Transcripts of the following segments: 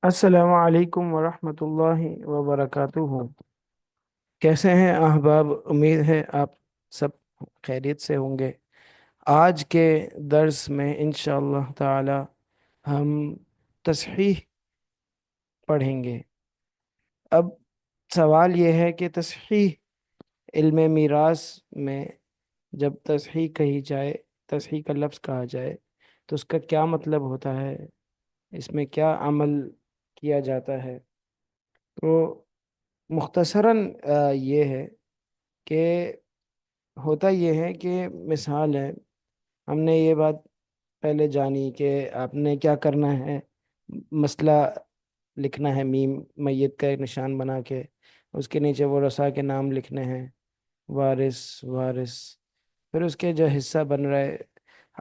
السلام علیکم ورحمۃ اللہ وبرکاتہ۔ کیسے ہیں احباب؟ امید ہے آپ سب خیریت سے ہوں گے۔ آج کے درس میں انشاءاللہ تعالی ہم تصحیح پڑھیں گے۔ اب سوال یہ ہے کہ تصحیح علم میراث میں جب تصحیح کہی جائے، تصحیح کا لفظ کہا جائے تو اس کا کیا مطلب ہوتا ہے؟ اس میں کیا عمل کیا جاتا ہے؟ تو مختصراً یہ ہے کہ ہوتا یہ ہے کہ مثال ہے، ہم نے یہ بات پہلے جانی کہ آپ نے کیا کرنا ہے۔ مسئلہ لکھنا ہے، میم میت کا ایک نشان بنا کے، اس کے نیچے وہ رسا کے نام لکھنے ہیں، وارث وارث، پھر اس کے جو حصہ بن رہا ہے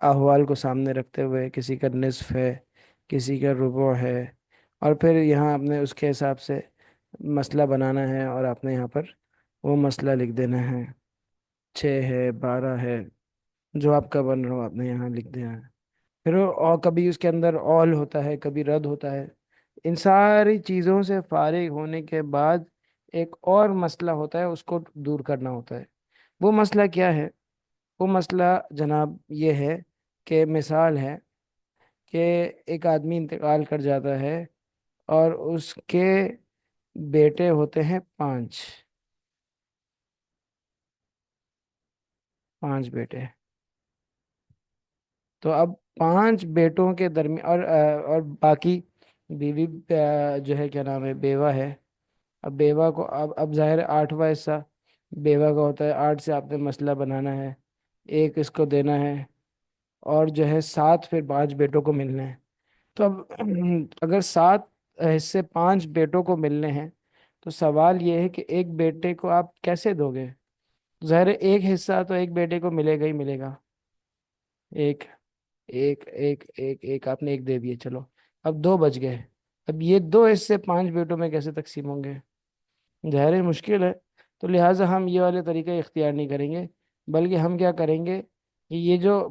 احوال کو سامنے رکھتے ہوئے کسی کا نصف ہے، کسی کا ربع ہے، اور پھر یہاں آپ نے اس کے حساب سے مسئلہ بنانا ہے اور آپ نے یہاں پر وہ مسئلہ لکھ دینا ہے، 6 ہے 12 ہے، جو آپ کا بن رہا ہو آپ نے یہاں لکھ دیا ہے۔ پھر اور کبھی اس کے اندر اول ہوتا ہے، کبھی رد ہوتا ہے۔ ان ساری چیزوں سے فارغ ہونے کے بعد ایک اور مسئلہ ہوتا ہے، اس کو دور کرنا ہوتا ہے۔ وہ مسئلہ کیا ہے؟ وہ مسئلہ جناب یہ ہے کہ مثال ہے کہ ایک آدمی انتقال کر جاتا ہے اور اس کے بیٹے ہوتے ہیں 5، 5 بیٹے۔ تو اب 5 بیٹوں کے درمیان اور باقی بیوی جو ہے کیا نام ہے، بیوہ ہے۔ اب بیوہ کو اب ظاہر ہے 8واں حصہ بیوہ کا ہوتا ہے، 8 سے آپ نے مسئلہ بنانا ہے، ایک اس کو دینا ہے، اور جو ہے 7 پھر 5 بیٹوں کو ملنے ہیں۔ تو اب اگر 7 حصے 5 بیٹوں کو ملنے ہیں تو سوال یہ ہے کہ ایک بیٹے کو آپ کیسے دو گے؟ ظاہر ہے ایک حصہ تو ایک بیٹے کو ملے گا ہی ملے گا، ایک ایک ایک ایک ایک آپ نے ایک دے دیے، چلو اب 2 بچ گئے۔ اب یہ 2 حصے 5 بیٹوں میں کیسے تقسیم ہوں گے؟ ظاہر ہے مشکل ہے۔ تو لہٰذا ہم یہ والے طریقے اختیار نہیں کریں گے، بلکہ ہم کیا کریں گے کہ یہ جو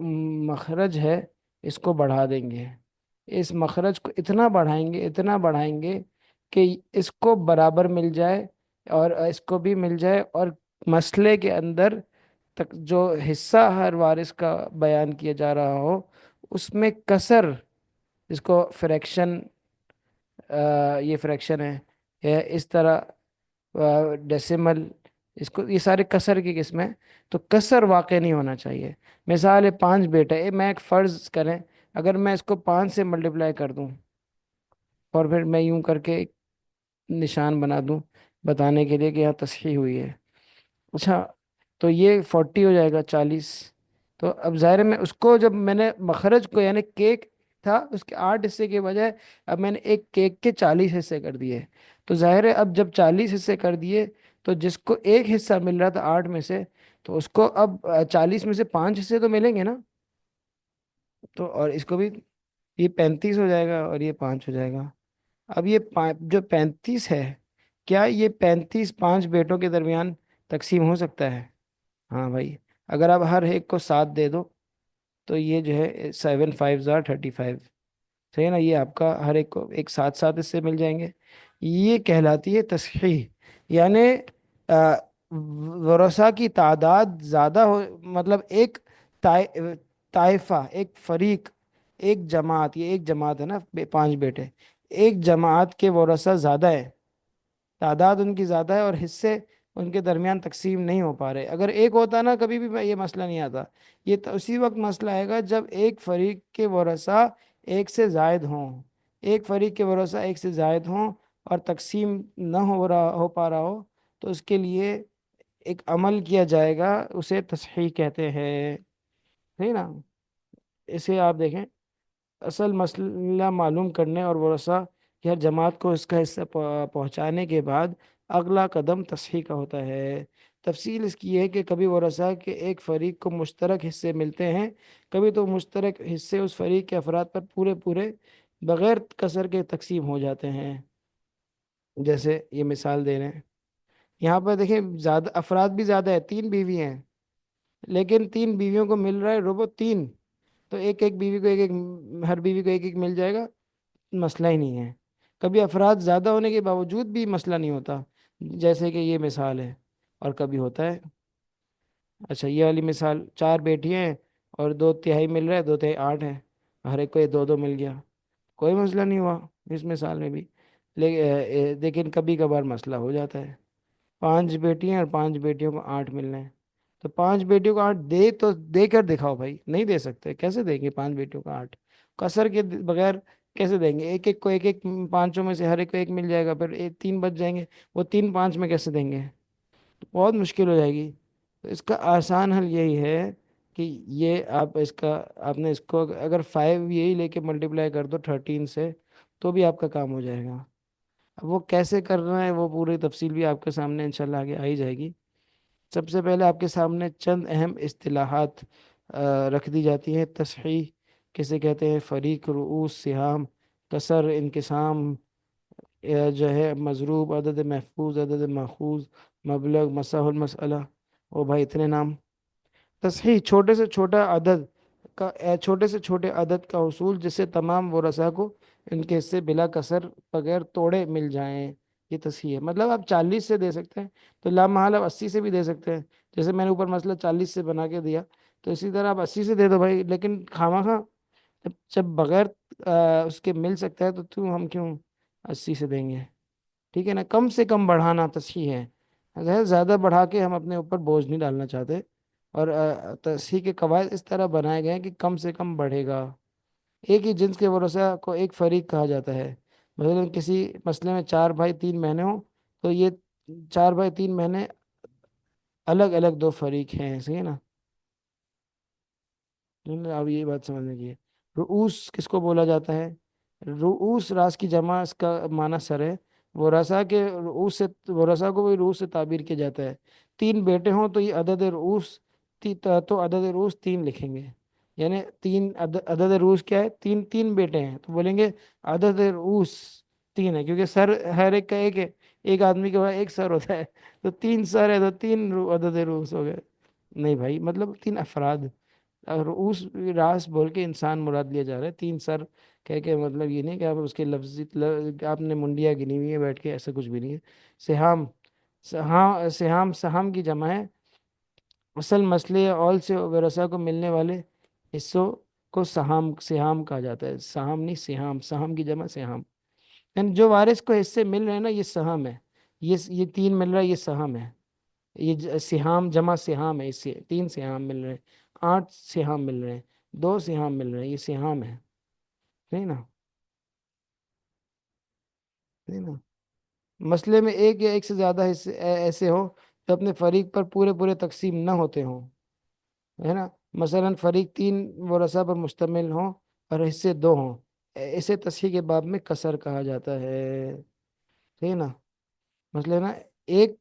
مخرج ہے اس کو بڑھا دیں گے، اس مخرج کو اتنا بڑھائیں گے اتنا بڑھائیں گے کہ اس کو برابر مل جائے اور اس کو بھی مل جائے، اور مسئلے کے اندر تک جو حصہ ہر وارث کا بیان کیا جا رہا ہو اس میں کسر، جس کو فریکشن، یہ فریکشن ہے، اس طرح ڈیسیمل، اس کو یہ سارے کسر کی قسمیں، تو کسر واقع نہیں ہونا چاہیے۔ مثال ہے 5 بیٹا ہے، میں ایک فرض کریں اگر میں اس کو 5 سے ملٹیپلائی کر دوں اور پھر میں یوں کر کے ایک نشان بنا دوں بتانے کے لیے کہ یہاں تصحیح ہوئی ہے، اچھا تو یہ 40 ہو جائے گا، 40۔ تو اب ظاہر ہے میں اس کو جب میں نے مخرج کو یعنی کیک تھا اس کے 8 حصے کے بجائے اب میں نے ایک کیک کے 40 حصے کر دیے، تو ظاہر ہے اب جب 40 حصے کر دیے تو جس کو ایک حصہ مل رہا تھا 8 میں سے، تو اس کو اب 40 میں سے 5 حصے تو ملیں گے نا۔ تو اور اس کو بھی یہ 35 ہو جائے گا اور یہ 5 ہو جائے گا۔ اب یہ جو 35 ہے، کیا یہ 35 5 بیٹوں کے درمیان تقسیم ہو سکتا ہے؟ ہاں بھائی، اگر آپ ہر ایک کو 7 دے دو تو یہ جو ہے 7 5 35، صحیح ہے نا؟ یہ آپ کا ہر ایک کو ایک 7 7 اس سے مل جائیں گے۔ یہ کہلاتی ہے تصحیح، یعنی آ، ورثہ کی تعداد زیادہ ہو، مطلب ایک طائفہ، ایک فریق، ایک جماعت، یہ ایک جماعت ہے نا 5 بیٹے، ایک جماعت کے ورثہ زیادہ ہے، تعداد ان کی زیادہ ہے اور حصے ان کے درمیان تقسیم نہیں ہو پا رہے۔ اگر ایک ہوتا نا کبھی بھی یہ مسئلہ نہیں آتا، یہ تو اسی وقت مسئلہ آئے گا جب ایک فریق کے ورثہ ایک سے زائد ہوں، ایک فریق کے ورثہ ایک سے زائد ہوں اور تقسیم نہ ہو پا رہا ہو، تو اس کے لیے ایک عمل کیا جائے گا، اسے تصحیح کہتے ہیں، ہے نا؟ اسے آپ دیکھیں، اصل مسئلہ معلوم کرنے اور ورثہ کی ہر جماعت کو اس کا حصہ پہنچانے کے بعد اگلا قدم تصحیح کا ہوتا ہے۔ تفصیل اس کی یہ ہے کہ کبھی ورثہ کے ایک فریق کو مشترک حصے ملتے ہیں، کبھی تو مشترک حصے اس فریق کے افراد پر پورے پورے بغیر کسر کے تقسیم ہو جاتے ہیں۔ جیسے یہ مثال دے رہے ہیں، یہاں پر دیکھیں زیادہ افراد بھی زیادہ ہے، 3 بیوی ہیں، لیکن 3 بیویوں کو مل رہا ہے ربع 3، تو ایک ایک بیوی کو ایک ایک، ہر بیوی کو ایک ایک مل جائے گا، مسئلہ ہی نہیں ہے۔ کبھی افراد زیادہ ہونے کے باوجود بھی مسئلہ نہیں ہوتا، جیسے کہ یہ مثال ہے، اور کبھی ہوتا ہے۔ اچھا یہ والی مثال، چار بیٹیاں ہیں اور دو تہائی مل رہا ہے، دو تہائی آٹھ ہیں، ہر ایک کو یہ دو دو مل گیا، کوئی مسئلہ نہیں ہوا اس مثال میں بھی۔ لیکن کبھی کبھار مسئلہ ہو جاتا ہے، پانچ بیٹیاں اور پانچ بیٹیوں کو آٹھ ملنے ہیں، تو پانچ بیٹیوں کو آٹھ دے تو دے کر دکھاؤ بھائی، نہیں دے سکتے، کیسے دیں گے پانچ بیٹیوں کو آٹھ؟ کسر کے بغیر کیسے دیں گے؟ ایک ایک کو ایک ایک، پانچوں میں سے ہر ایک کو ایک مل جائے گا، پھر ایک تین بچ جائیں گے، وہ تین پانچ میں کیسے دیں گے؟ بہت مشکل ہو جائے گی۔ تو اس کا آسان حل یہی ہے کہ یہ آپ نے اس کو اگر 5 یہی لے کے ملٹیپلائی کر دو 13 سے، تو بھی آپ کا کام ہو جائے گا۔ اب وہ کیسے کرنا ہے وہ پوری تفصیل بھی آپ کے سامنے انشاءاللہ آگے آئی جائے گی۔ سب سے پہلے آپ کے سامنے چند اہم اصطلاحات رکھ دی جاتی ہیں۔ تصحیح کسے کہتے ہیں؟ فریق، رؤوس، سہام، کسر، انقسام، جو ہے مضروب، عدد محفوظ، عدد ماخوذ، مبلغ، مسح المسئلہ۔ او بھائی اتنے نام! تصحیح چھوٹے سے چھوٹا عدد چھوٹے سے چھوٹے عدد کا حصول جسے تمام ورثاء کو ان کے حصے بلا کسر بغیر توڑے مل جائیں، یہ تصحیح ہے۔ مطلب آپ 40 سے دے سکتے ہیں تو لامحال آپ 80 سے بھی دے سکتے ہیں، جیسے میں نے اوپر مسئلہ 40 سے بنا کے دیا، تو اسی طرح آپ 80 سے دے دو بھائی، لیکن خواہ جب بغیر اس کے مل سکتا ہے تو ہم کیوں 80 سے دیں گے؟ ٹھیک ہے نا، کم سے کم بڑھانا تصحیح ہے، زیادہ بڑھا کے ہم اپنے اوپر بوجھ نہیں ڈالنا چاہتے۔ اور تصحیح کے قواعد اس طرح بنائے گئے ہیں کہ کم سے کم بڑھے گا۔ ایک ہی جنس کے ورثاء کو ایک فریق کہا جاتا ہے۔ مثلا کسی مسئلے میں 4 بھائی 3 بہنیں ہوں، تو یہ 4 بھائی 3 بہنیں الگ الگ دو فریق ہیں، صحیح ہے نا؟ اب یہ بات سمجھنے کی ہے۔ رؤوس کس کو بولا جاتا ہے؟ رؤوس راس کی جمع، اس کا معنی سر ہے، ورثاء کو بھی رؤوس سے تعبیر کیا جاتا ہے۔ 3 بیٹے ہوں تو یہ عدد رؤوس 3 لکھیں گے، یعنی عدد رؤوس کیا ہے؟ 3 بیٹے ہیں تو بولیں گے عدد رؤوس 3 ہے، کیونکہ سر ہر ایک کا ایک ہے، ایک آدمی کے بعد ایک سر ہوتا ہے، تو 3 سر ہے تو 3 عدد رؤوس ہو گئے۔ نہیں بھائی، مطلب 3 افراد، رؤوس راس بول کے انسان مراد لیا جا رہا ہے، 3 سر کہہ کے مطلب یہ نہیں کہ آپ اس کے آپ نے منڈیاں گنی ہوئی ہیں بیٹھ کے، ایسا کچھ بھی نہیں ہے۔ سہام، سہام کی جمع ہے، اصل مسئلے یا اول سے ورثاء کو ملنے والے حصوں کو سہام کہا جاتا ہے، سہام نہیں سہام، سہام کی جمع سہام، یعنی جو وارث کو حصے مل رہے ہیں نا یہ سہام ہے، یہ 3 مل رہا ہے یہ سہام ہے، یہ سہام جمع سہام ہے، اس سے 3 سہام مل رہے ہیں، 8 سہام مل رہے ہیں، 2 سہام مل رہے ہیں، یہ سہام ہے، نہیں نا؟ نہیں نا؟ مسئلے میں ایک یا ایک سے زیادہ حصے ایسے ہوں جو اپنے فریق پر پورے پورے تقسیم نہ ہوتے ہوں، ہے نا؟ مثلا فریق 3 ورثاء پر مشتمل ہوں اور حصے 2 ہوں، اسے تصحیح کے باب میں کسر کہا جاتا ہے، ٹھیک ہے نا؟ مسئلہ نا ایک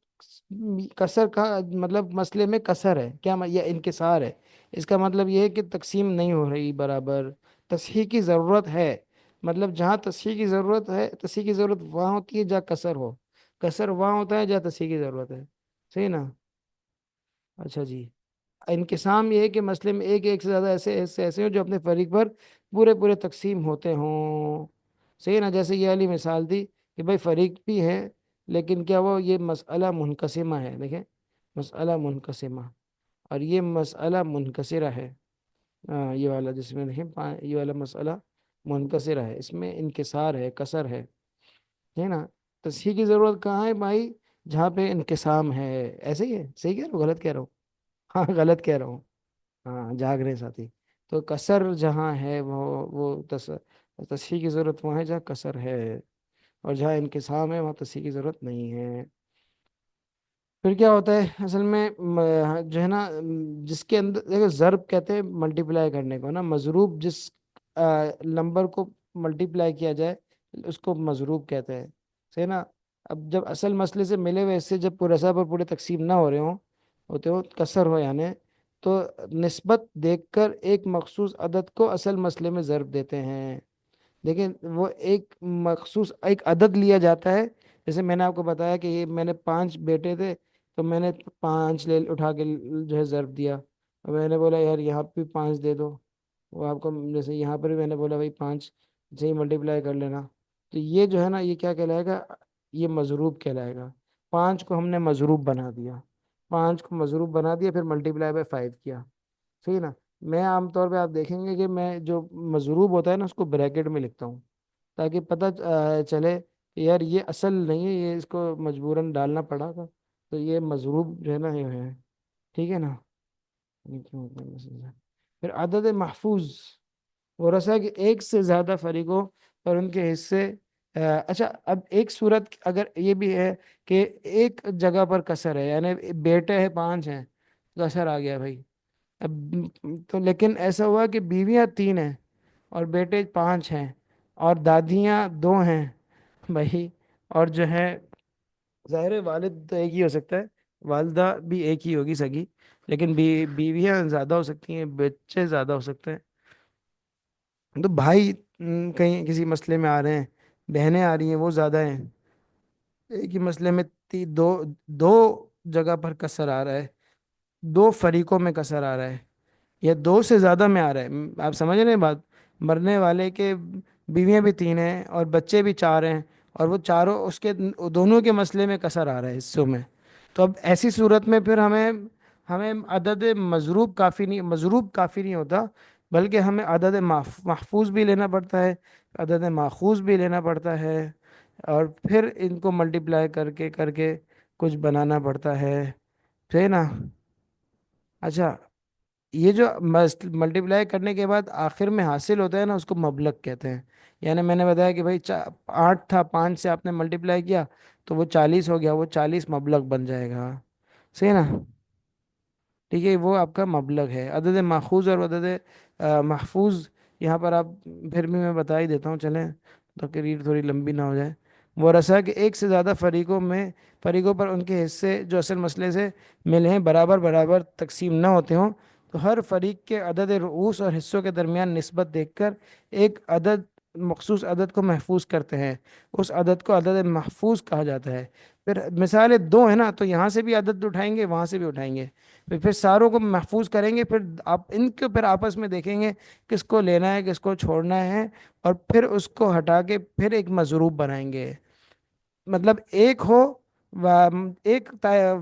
کسر کا مطلب مسئلے میں کسر ہے کیا یا انکسار ہے، اس کا مطلب یہ ہے کہ تقسیم نہیں ہو رہی برابر، تصحیح کی ضرورت ہے، مطلب جہاں تصحیح کی ضرورت ہے، تصحیح کی ضرورت وہاں ہوتی ہے جہاں کسر ہو، کسر وہاں ہوتا ہے جہاں تصحیح کی ضرورت ہے، صحیح نا؟ اچھا جی، انقسام یہ ہے کہ مسئلے میں ایک ایک سے زیادہ ایسے ہوں جو اپنے فریق پر پورے پورے تقسیم ہوتے ہوں، صحیح نا؟ جیسے یہ والی مثال تھی کہ بھائی فریق بھی ہے لیکن کیا وہ یہ مسئلہ منقسمہ ہے، دیکھیں مسئلہ منقسمہ، اور یہ مسئلہ منکسرہ ہے، یہ والا جس میں دیکھیں یہ والا مسئلہ منکسرہ ہے، اس میں انکسار ہے، کسر ہے نا؟ تصحیح کی ضرورت کہاں ہے بھائی؟ جہاں پہ انقسام ہے، ایسے ہی ہے، صحیح کہہ رہا ہوں غلط کہہ رہا ہوں؟ ہاں غلط کہہ رہا ہوں، ہاں جاگ رہے ساتھی، تو کسر جہاں ہے وہ تصحیح کی ضرورت وہاں ہے جہاں کسر ہے، اور جہاں انقسام ہے وہاں تصحیح کی ضرورت نہیں ہے۔ پھر کیا ہوتا ہے اصل میں جو ہے نا جس کے اندر دیکھو ضرب کہتے ہیں ملٹیپلائی کرنے کو نا، مضروب جس نمبر کو ملٹیپلائی کیا جائے اس کو مضروب کہتے ہیں، صحیح نا؟ اب جب اصل مسئلے سے ملے ہوئے حصے جب پورے پر پورے تقسیم نہ ہو رہے ہوں، ہوتے ہو کسر ہو یعنی، تو نسبت دیکھ کر ایک مخصوص عدد کو اصل مسئلے میں ضرب دیتے ہیں، لیکن وہ ایک مخصوص ایک عدد لیا جاتا ہے، جیسے میں نے آپ کو بتایا کہ یہ میں نے 5 بیٹے تھے تو میں نے 5 لے اٹھا کے جو ہے ضرب دیا، اور میں نے بولا یار یہاں پہ بھی 5 دے دو، وہ آپ کو جیسے یہاں پر بھی میں نے بولا بھائی 5 سے ہی ملٹیپلائی کر لینا، تو یہ جو ہے نا یہ کیا کہلائے گا، یہ مضروب کہلائے گا۔ 5 کو ہم نے مضروب بنا دیا، 5 کو مضروب بنا دیا، پھر ملٹیپلائی بائی 5 کیا، صحیح نا۔ میں عام طور پہ آپ دیکھیں گے کہ میں جو مضروب ہوتا ہے نا اس کو بریکٹ میں لکھتا ہوں، تاکہ پتہ چلے کہ یار یہ اصل نہیں ہے، یہ اس کو مجبوراً ڈالنا پڑا تھا، تو یہ مضروب جو ہے نا یہ ہے، ٹھیک ہے نا۔ پھر عدد محفوظ وہ رسا کہ ایک سے زیادہ فریقوں اور ان کے حصے اچھا اب ایک صورت اگر یہ بھی ہے کہ ایک جگہ پر کسر ہے، یعنی بیٹے ہیں 5 ہیں، کسر آ گیا بھائی۔ اب تو لیکن ایسا ہوا کہ بیویاں 3 ہیں اور بیٹے 5 ہیں اور دادیاں 2 ہیں بھائی، اور جو ہے ظاہر ہے والد تو ایک ہی ہو سکتا ہے، والدہ بھی ایک ہی ہوگی سگی، لیکن بیویاں زیادہ ہو سکتی ہیں، بچے زیادہ ہو سکتے ہیں۔ تو بھائی کہیں کسی مسئلے میں آ رہے ہیں، بہنیں آ رہی ہیں وہ زیادہ ہیں، ایک ہی مسئلے میں دو دو جگہ پر کسر آ رہا ہے، 2 فریقوں میں کسر آ رہا ہے، یا 2 سے زیادہ میں آ رہا ہے۔ آپ سمجھ رہے ہیں بات؟ مرنے والے کے بیویاں بھی 3 ہیں اور بچے بھی 4 ہیں، اور وہ چاروں اس کے دونوں کے مسئلے میں کسر آ رہا ہے حصوں میں۔ تو اب ایسی صورت میں پھر ہمیں ہمیں عدد مضروب کافی نہیں ہوتا، بلکہ ہمیں عدد محفوظ بھی لینا پڑتا ہے، عدد ماخوذ بھی لینا پڑتا ہے، اور پھر ان کو ملٹیپلائی کر کے کچھ بنانا پڑتا ہے، ہے نا۔ اچھا یہ جو ملٹیپلائی کرنے کے بعد آخر میں حاصل ہوتا ہے نا اس کو مبلغ کہتے ہیں۔ یعنی میں نے بتایا کہ بھائی 8 تھا، 5 سے آپ نے ملٹیپلائی کیا تو وہ 40 ہو گیا، وہ 40 مبلغ بن جائے گا، صحیح نا۔ ٹھیک ہے، وہ آپ کا مبلغ ہے۔ عدد ماخوذ اور عدد محفوظ یہاں پر آپ پھر بھی میں بتا ہی دیتا ہوں، چلیں تقریر تھوڑی لمبی نہ ہو جائے۔ وہ رسا کہ ایک سے زیادہ فریقوں پر ان کے حصے جو اصل مسئلے سے ملے ہیں برابر برابر تقسیم نہ ہوتے ہوں، تو ہر فریق کے عدد رؤوس اور حصوں کے درمیان نسبت دیکھ کر ایک مخصوص عدد کو محفوظ کرتے ہیں، اس عدد کو عدد محفوظ کہا جاتا ہے۔ پھر مثال 2 ہے نا، تو یہاں سے بھی عدد اٹھائیں گے، وہاں سے بھی اٹھائیں گے، پھر ساروں کو محفوظ کریں گے، پھر آپ ان کے پھر آپس میں دیکھیں گے کس کو لینا ہے کس کو چھوڑنا ہے، اور پھر اس کو ہٹا کے پھر ایک مضروب بنائیں گے۔ مطلب ایک ہو و ایک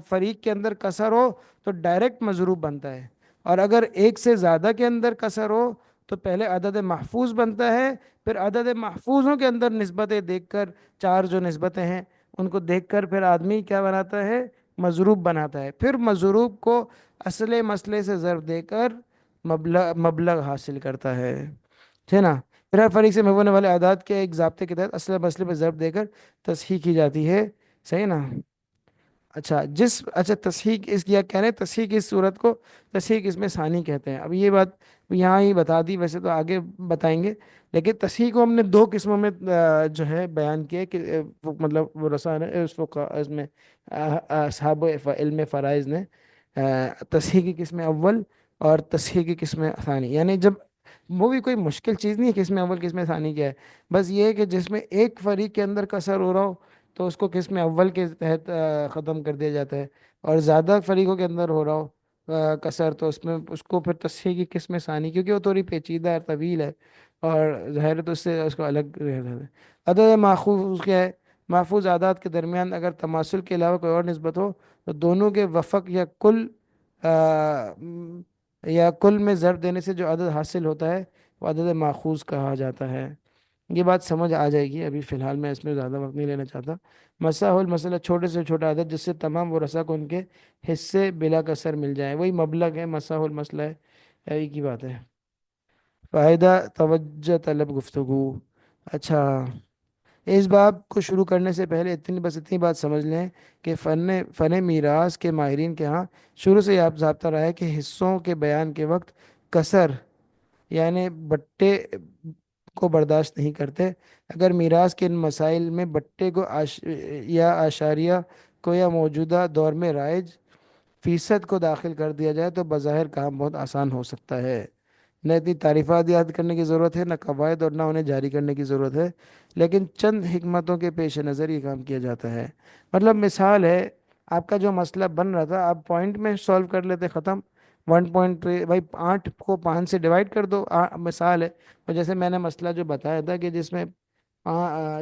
فریق کے اندر کسر ہو تو ڈائریکٹ مضروب بنتا ہے، اور اگر ایک سے زیادہ کے اندر کسر ہو تو پہلے عدد محفوظ بنتا ہے، پھر عدد محفوظوں کے اندر نسبتیں دیکھ کر، 4 جو نسبتیں ہیں ان کو دیکھ کر پھر آدمی کیا بناتا ہے، مضروب بناتا ہے، پھر مضروب کو اصل مسئلے سے ضرب دے کر مبلغ حاصل کرتا ہے نا۔ پھر ہر فریق سے ہونے والے اعداد کے ایک ضابطے کے تحت اصل مسئلے پہ ضرب دے کر تصحیح کی جاتی ہے، صحیح نا۔ اچھا تصحیح اس کیا کہہ رہے ہیں، تصحیح کی اس صورت کو تصحیح اس میں ثانی کہتے ہیں۔ اب یہ بات یہاں ہی بتا دی، ویسے تو آگے بتائیں گے، لیکن تصحیح کو ہم نے 2 قسموں میں جو ہے بیان کیا کہ مطلب وہ رسائل ہے اس میں اصحاب علم فرائض نے تصحیح کی قسم اول اور تصحیح کی قسم ثانی، یعنی جب وہ بھی کوئی مشکل چیز نہیں ہے قسم اول قسم ثانی کیا ہے، بس یہ ہے کہ جس میں ایک فریق کے اندر کسر ہو رہا ہو تو اس کو قسم اول کے تحت ختم کر دیا جاتا ہے، اور زیادہ فریقوں کے اندر ہو رہا ہو کسر تو اس کو پھر تصحیح کی قسم ثانی، کیونکہ وہ تھوڑی پیچیدہ ہے، طویل ہے، اور ظاہر ہے تو اس سے اس کو الگ رہتا ہے۔ عدد ماخوذ کیا ہے؟ محفوظ اعداد کے درمیان اگر تماثل کے علاوہ کوئی اور نسبت ہو تو دونوں کے وفق یا کل میں ضرب دینے سے جو عدد حاصل ہوتا ہے وہ عدد ماخوذ کہا جاتا ہے۔ یہ بات سمجھ آ جائے گی، ابھی فی الحال میں اس میں زیادہ وقت نہیں لینا چاہتا۔ مسا المسئلہ چھوٹے سے چھوٹا عدد جس سے تمام ورثہ کو ان کے حصے بلا کسر مل جائیں، وہی مبلغ ہے، مسا المسئلہ ہے، ایک ہی بات ہے۔ فائدہ توجہ طلب گفتگو۔ اچھا اس باب کو شروع کرنے سے پہلے اتنی بات سمجھ لیں کہ فن میراث کے ماہرین کے ہاں شروع سے یہ ضابطہ رہا ہے کہ حصوں کے بیان کے وقت کسر یعنی بٹے کو برداشت نہیں کرتے۔ اگر میراث کے ان مسائل میں بٹے کو یا اشاریہ کو یا موجودہ دور میں رائج فیصد کو داخل کر دیا جائے تو بظاہر کام بہت آسان ہو سکتا ہے، نہ اتنی تعریفات یاد کرنے کی ضرورت ہے، نہ قواعد، اور نہ انہیں جاری کرنے کی ضرورت ہے، لیکن چند حکمتوں کے پیش نظر یہ کام کیا جاتا ہے۔ مطلب مثال ہے، آپ کا جو مسئلہ بن رہا تھا آپ پوائنٹ میں سولو کر لیتے، ختم۔ 1.3 بھائی 8 کو 5 سے ڈیوائڈ کر دو، مثال ہے۔ اور جیسے میں نے مسئلہ جو بتایا تھا کہ جس میں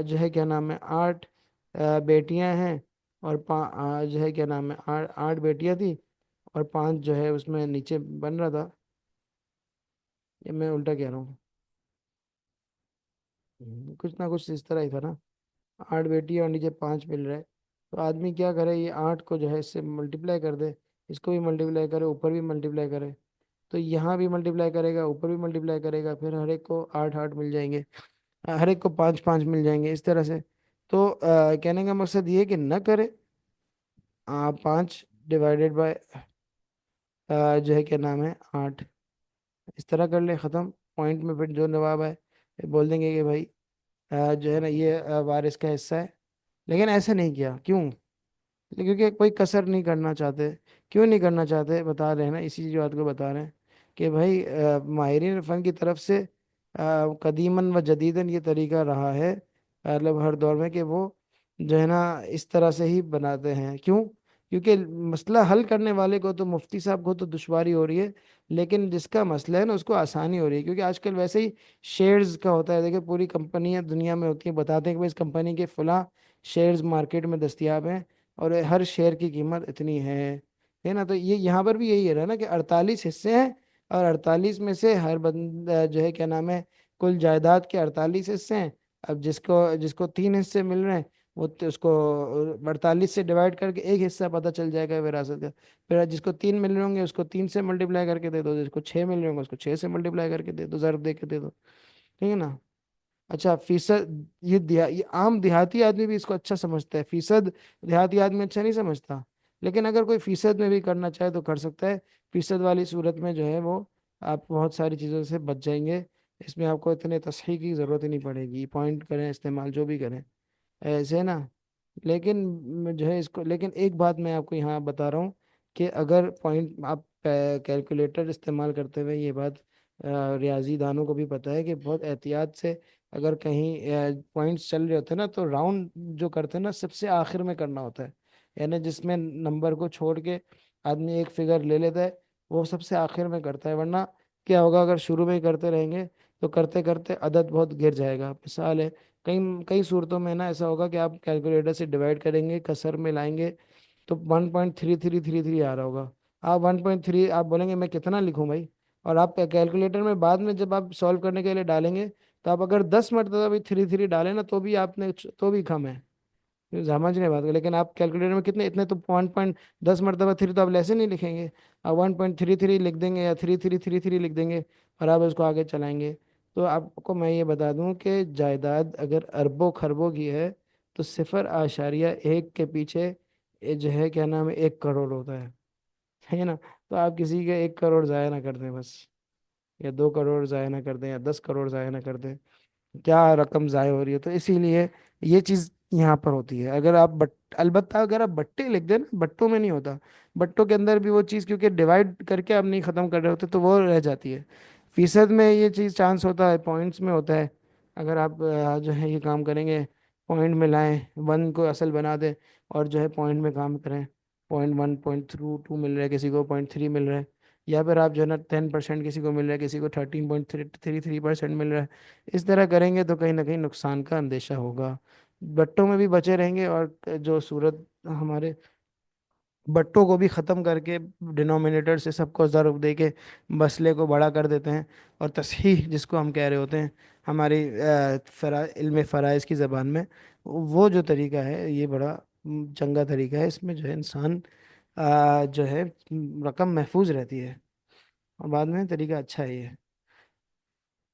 جو ہے کیا نام ہے 8 بیٹیاں ہیں، اور جو ہے کیا نام ہے 8 بیٹیاں تھی، اور 5 جو ہے اس میں نیچے بن رہا تھا، یہ میں الٹا کہہ رہا ہوں، کچھ نہ کچھ اس طرح ہی تھا نا، 8 بیٹی اور نیچے 5 مل رہے، تو آدمی کیا کرے، یہ 8 کو جو ہے اس سے ملٹیپلائی کر دے، اس کو بھی ملٹیپلائی کرے، اوپر بھی ملٹیپلائی کرے، تو یہاں بھی ملٹیپلائی کرے گا، اوپر بھی ملٹیپلائی کرے گا، پھر ہر ایک کو 8 8 مل جائیں گے، ہر ایک کو 5 5 مل جائیں گے اس طرح سے۔ تو کہنے کا مقصد یہ ہے کہ نہ کرے، 5 ڈیوائڈیڈ بائی جو ہے کیا نام ہے 8، اس طرح کر لیں، ختم۔ پوائنٹ میں پھر جو جواب ہے بول دیں گے کہ بھائی جو ہے نا یہ وارث کا حصہ ہے، لیکن ایسا نہیں کیا، کیوں؟ کیونکہ کوئی کسر نہیں کرنا چاہتے۔ کیوں نہیں کرنا چاہتے بتا رہے ہیں نا، اسی بات کو بتا رہے ہیں کہ بھائی ماہرین فن کی طرف سے قدیماً و جدیداً یہ طریقہ رہا ہے، مطلب ہر دور میں، کہ وہ جو ہے نا اس طرح سے ہی بناتے ہیں۔ کیوں؟ کیونکہ مسئلہ حل کرنے والے کو تو مفتی صاحب کو تو دشواری ہو رہی ہے، لیکن جس کا مسئلہ ہے نا اس کو آسانی ہو رہی ہے، کیونکہ آج کل ویسے ہی شیئرز کا ہوتا ہے، دیکھیں پوری کمپنیاں دنیا میں ہوتی ہیں، بتاتے ہیں کہ بھائی اس کمپنی کے فلاں شیئرز مارکیٹ میں دستیاب ہیں، اور ہر شیئر کی قیمت اتنی ہے نا، تو یہ یہاں پر بھی یہی ہے نا کہ 48 حصے ہیں، اور 48 میں سے ہر بندہ جو ہے کیا نام ہے کل جائیداد کے 48 حصے ہیں۔ اب جس کو 3 حصے مل رہے ہیں، وہ اس کو 48 سے ڈیوائڈ کر کے ایک حصہ پتہ چل جائے گا وراثت کا، پھر جس کو 3 مل رہے ہوں گے اس کو 3 سے ملٹیپلائی کر کے دے دو، جس کو 6 مل رہے ہوں گے اس کو 6 سے ملٹیپلائی کر کے دے دو، ضرب دے کے دے دو، ٹھیک ہے نا؟ اچھا فیصد، یہ عام دیہاتی آدمی بھی اس کو اچھا سمجھتا ہے، فیصد دیہاتی آدمی اچھا نہیں سمجھتا، لیکن اگر کوئی فیصد میں بھی کرنا چاہے تو کر سکتا ہے۔ فیصد والی صورت میں جو ہے وہ آپ بہت ساری چیزوں سے بچ جائیں گے، اس میں آپ کو اتنے تصحیح کی ضرورت ہی نہیں پڑے گی، پوائنٹ کریں استعمال جو بھی کریں ایسے نا۔ لیکن جو ہے اس کو، لیکن ایک بات میں آپ کو یہاں بتا رہا ہوں کہ اگر پوائنٹ آپ کیلکولیٹر استعمال کرتے ہوئے، یہ بات ریاضی دانوں کو بھی پتہ ہے کہ بہت احتیاط سے اگر کہیں پوائنٹس چل رہے ہوتے ہیں نا، تو راؤنڈ جو کرتے ہیں نا سب سے آخر میں کرنا ہوتا ہے، یعنی جس میں نمبر کو چھوڑ کے آدمی ایک فگر لے لیتا ہے وہ سب سے آخر میں کرتا ہے، ورنہ کیا ہوگا اگر شروع میں ہی کرتے رہیں گے تو کرتے کرتے عدد بہت گر جائے گا۔ مثال ہے، کئی کئی صورتوں میں نا ایسا ہوگا کہ آپ کیلکولیٹر سے ڈیوائڈ کریں گے، کسر میں لائیں گے تو 1.3333 آ رہا ہوگا، آپ 1.3 آپ بولیں گے میں کتنا لکھوں بھائی، اور آپ کیلکولیٹر میں بعد میں جب آپ سولو کرنے کے لیے ڈالیں گے تو آپ اگر 10 مرتبہ بھی 3 3 ڈالیں نا تو بھی آپ نے تو بھی کم ہے، سمجھنے بات ہے، لیکن آپ کیلکولیٹر میں کتنے اتنے تو 10 مرتبہ 3 تو آپ ایسے نہیں لکھیں گے، آپ 1.33 لکھ دیں گے یا 3333 لکھ دیں گے، اور آپ اس کو آگے چلائیں گے۔ تو آپ کو میں یہ بتا دوں کہ جائیداد اگر اربوں خربوں کی ہے تو 0.1 کے پیچھے یہ جو ہے کیا نام ہے 1 کروڑ ہوتا ہے نا؟ تو آپ کسی کے 1 کروڑ ضائع نہ کر دیں بس، یا 2 کروڑ ضائع نہ کر دیں، یا 10 کروڑ ضائع نہ کر دیں، کیا رقم ضائع ہو رہی ہے، تو اسی لیے یہ چیز یہاں پر ہوتی ہے۔ اگر آپ البتہ اگر آپ بٹے لکھ دیں نا، بٹوں میں نہیں ہوتا، بٹوں کے اندر بھی وہ چیز کیونکہ ڈیوائڈ کر کے آپ نہیں ختم کر رہے ہوتے تو وہ رہ جاتی ہے، فیصد میں یہ چیز چانس ہوتا ہے، پوائنٹس میں ہوتا ہے، اگر آپ جو ہے یہ کام کریں گے، پوائنٹ میں لائیں، 1 کو اصل بنا دیں اور جو ہے پوائنٹ میں کام کریں، 0.1 0.2 مل رہا ہے، کسی کو 0.3 مل رہا ہے، یا پھر آپ جو ہے نا 10% کسی کو مل رہا ہے، کسی کو 13.33% مل رہا ہے، اس طرح کریں گے تو کہیں نہ کہیں نقصان کا اندیشہ ہوگا، بٹوں میں بھی بچے رہیں گے، اور جو صورت ہمارے بٹوں کو بھی ختم کر کے ڈینومینیٹر سے سب کو ضرب دے کے مسئلے کو بڑا کر دیتے ہیں، اور تصحیح جس کو ہم کہہ رہے ہوتے ہیں ہماری علم فرائض کی زبان میں، وہ جو طریقہ ہے یہ بڑا چنگا طریقہ ہے، اس میں جو ہے انسان جو ہے رقم محفوظ رہتی ہے، اور بعد میں طریقہ اچھا ہے یہ،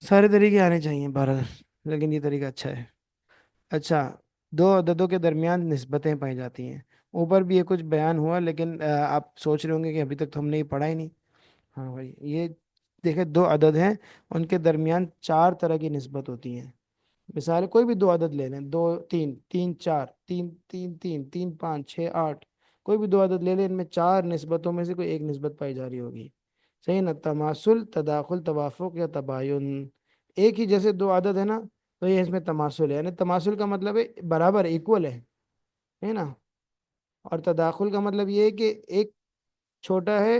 سارے طریقے آنے چاہیے بہرحال، لیکن یہ طریقہ اچھا ہے۔ اچھا، 2 عددوں کے درمیان نسبتیں پائی جاتی ہیں، اوپر بھی یہ کچھ بیان ہوا، لیکن آپ سوچ رہے ہوں گے کہ ابھی تک تو ہم نے یہ پڑھا ہی نہیں۔ ہاں بھائی، یہ دیکھیں 2 عدد ہیں، ان کے درمیان 4 طرح کی نسبت ہوتی ہیں، مثال ہے کوئی بھی 2 عدد لے لیں، 2 3 3 4 3 3 3 3 5 6 8، کوئی بھی 2 عدد لے لیں، ان میں 4 نسبتوں میں سے کوئی ایک نسبت پائی جا رہی ہوگی، صحیح نا؟ تماثل، تداخل، توافق یا تباین، ایک ہی جیسے 2 عدد ہے نا تو یہ اس میں تماثل ہے، یعنی تماثل کا مطلب ہے برابر ایکول ہے نا؟ اور تداخل کا مطلب یہ ہے کہ ایک چھوٹا ہے،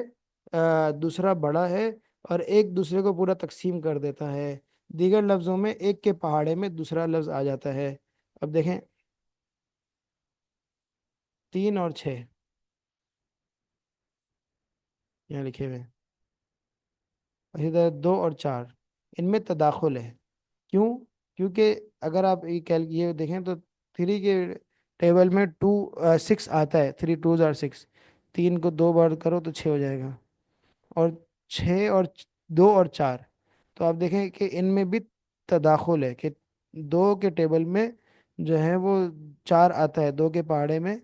دوسرا بڑا ہے، اور ایک دوسرے کو پورا تقسیم کر دیتا ہے، دیگر لفظوں میں ایک کے پہاڑے میں دوسرا لفظ آ جاتا ہے۔ اب دیکھیں، 3 اور 6 یہاں لکھے ہوئے ہیں، اسی طرح 2 اور 4 ان میں تداخل ہے۔ کیوں؟ کیونکہ اگر آپ یہ دیکھیں تو 3 کے ٹیبل میں 6 آتا ہے، 3 2 6، 3 کو 2 بار کرو تو 6 ہو جائے گا، اور 6 اور 2 اور 4، تو آپ دیکھیں کہ ان میں بھی تداخل ہے کہ 2 کے ٹیبل میں جو ہے وہ 4 آتا ہے، 2 کے پہاڑے میں